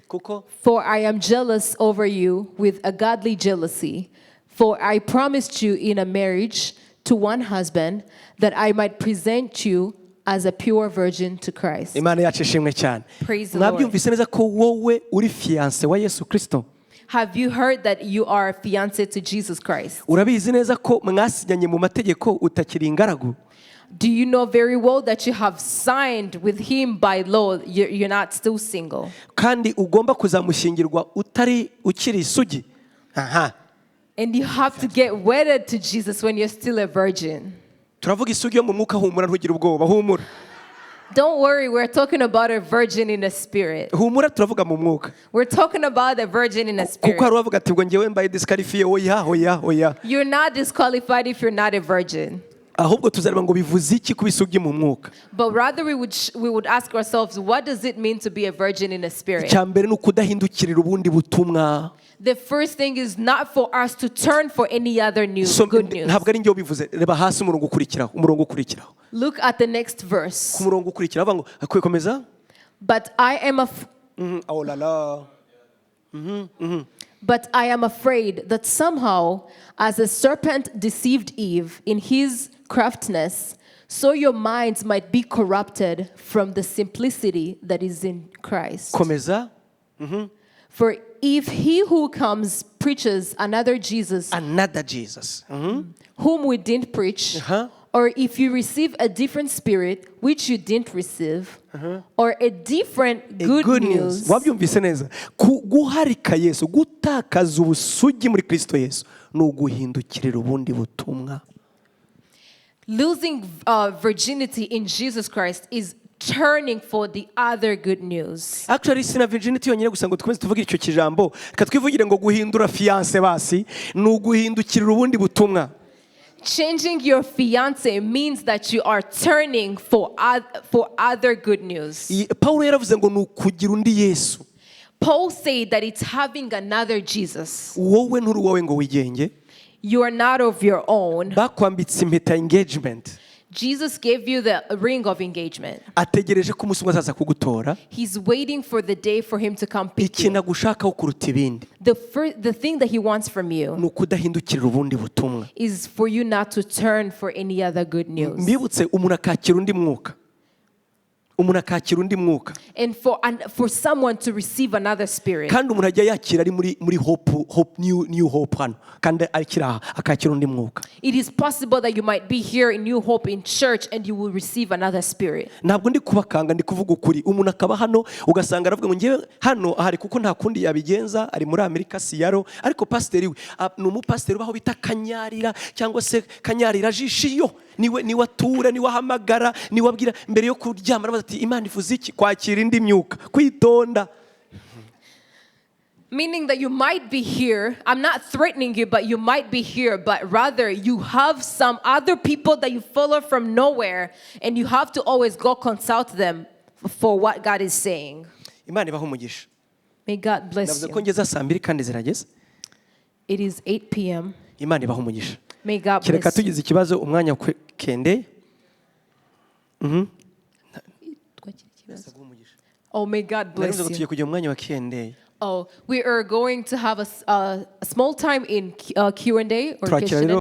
Kuko For I am jealous over you with a godly jealousy, for I promised you in a marriage to one husband that I might present you as a pure virgin to Christ. Imana yacu ishimwe cyane. Praise the Lord. Mwabyumvise neza ko wowe uri fiancé wa Yesu Kristo? Have you heard that you are fiancé to Jesus Christ? Urabizi neza ko mwasinyanye mu mategeko utakiri ingaragu? Do you know very well that you have signed with him by law? You're not still single. Kandi ugomba kuzamushyingirwa utari ukiri isugi. Aha. And you have to get wedded to Jesus when you're still a virgin. Turavuga isugi yo mu mwuka, humura ntugire ubwoba, humura. Don't worry, we're talking about a virgin in the spirit. Humura turavuga mu mwuka. We're talking about a virgin in the spirit. Kuko hari uwavuga ati ngo njyewe mbaye disqualifié, oya. You're not disqualified if you're not a virgin. Ahubwo tuzareba ngo bivuze iki kuba isugi mu mwuka. But rather we would ask ourselves, what does it mean to be a virgin in the spirit? Icyambere ni ukudahindukirira ubundi butumwa. The first thing is not for us to turn for any other news, good news. Ntabwo ari njye ubivuze, reba hasi umurongo ukurikiraho. Look at the next verse. Ku murongo ukurikiraho avuga ngo akomeza. But I am Oh la la. But I am afraid that somehow, as the serpent deceived Eve in his craftiness, so your minds might be corrupted from the simplicity that is in Christ. Komeza. For if he who comes preaches another Jesus, whom we didn't preach, or if you receive a different spirit which you didn't receive, or a different good news. Wabyumvise neza. Guharika Yesu, gutakaza ubusugi muri Kristo Yesu, ni uguhindukirira ubundi butumwa. Losing virginity in Jesus Christ is turning for the other good news. Actually, sina virginity yonyine gusa ngo tukomeze tuvuge icyo kijambo. Reka twivugire ngo guhindura fiancé basi, ni uguhindukirira ubundi butumwa. Changing your fiancé means that you are turning for other good news. Paulo yaravuze ngo ni ukugira undi Yesu. Paul said that it's having another Jesus. Wowe nturi wowe ngo wigenge. You are not of your own. Bakwambitse impeta engagement. Jesus gave you the ring of engagement. Ategereje ko umunsi umwe azaza kugutora. He's waiting for the day for him to come pick you. Ikintu agushakaho kuruta ibindi. The thing that he wants from you ni ukudahindukirira ubundi butumwa. is for you not to turn for any other good news. Mbibutse umuntu akakira undi mwuka. And for someone to receive another spirit. Kandi umuntu ajya yakira ari muri hope new hope hano kandi akira akakira undi mwuka. It is possible that you might be here in New Hope in church and you will receive another spirit. Ntabwo ndi kubakanga, ndi kuvuga ukuri. Umuntu akaba hano ugasanga aravuga ngo ngewe hano ahari kuko nta kundi yabigenza, ari muri Amerika Siyaro, ariko pasiteri we ni umupasiteri baho bita Kanyarira cyangwa se Kanyarira jishiyo, niwe atura, niwe ahamagara, niwe abwira mbere yo kuryama ati Imana ivuze iki, kwakira indi myuka, kwitonda. Meaning that you might be here. I'm not threatening you, but you might be here. But rather, you have some other people that you follow from nowhere, and you have to always go consult them for what God is saying. Imana ibaha umugisha. May God bless Navuze ko you. ngeza saa 2 kandi zirageze. It is 8 p.m. Imana ibaha umugisha. May God Kereka bless you. tugize ikibazo umwanya kende. Oh, may God bless Narizo you. tugiye kugira umwanya wa Q&A. Oh, we are going to have a small time in Q&A or Turakira question and rero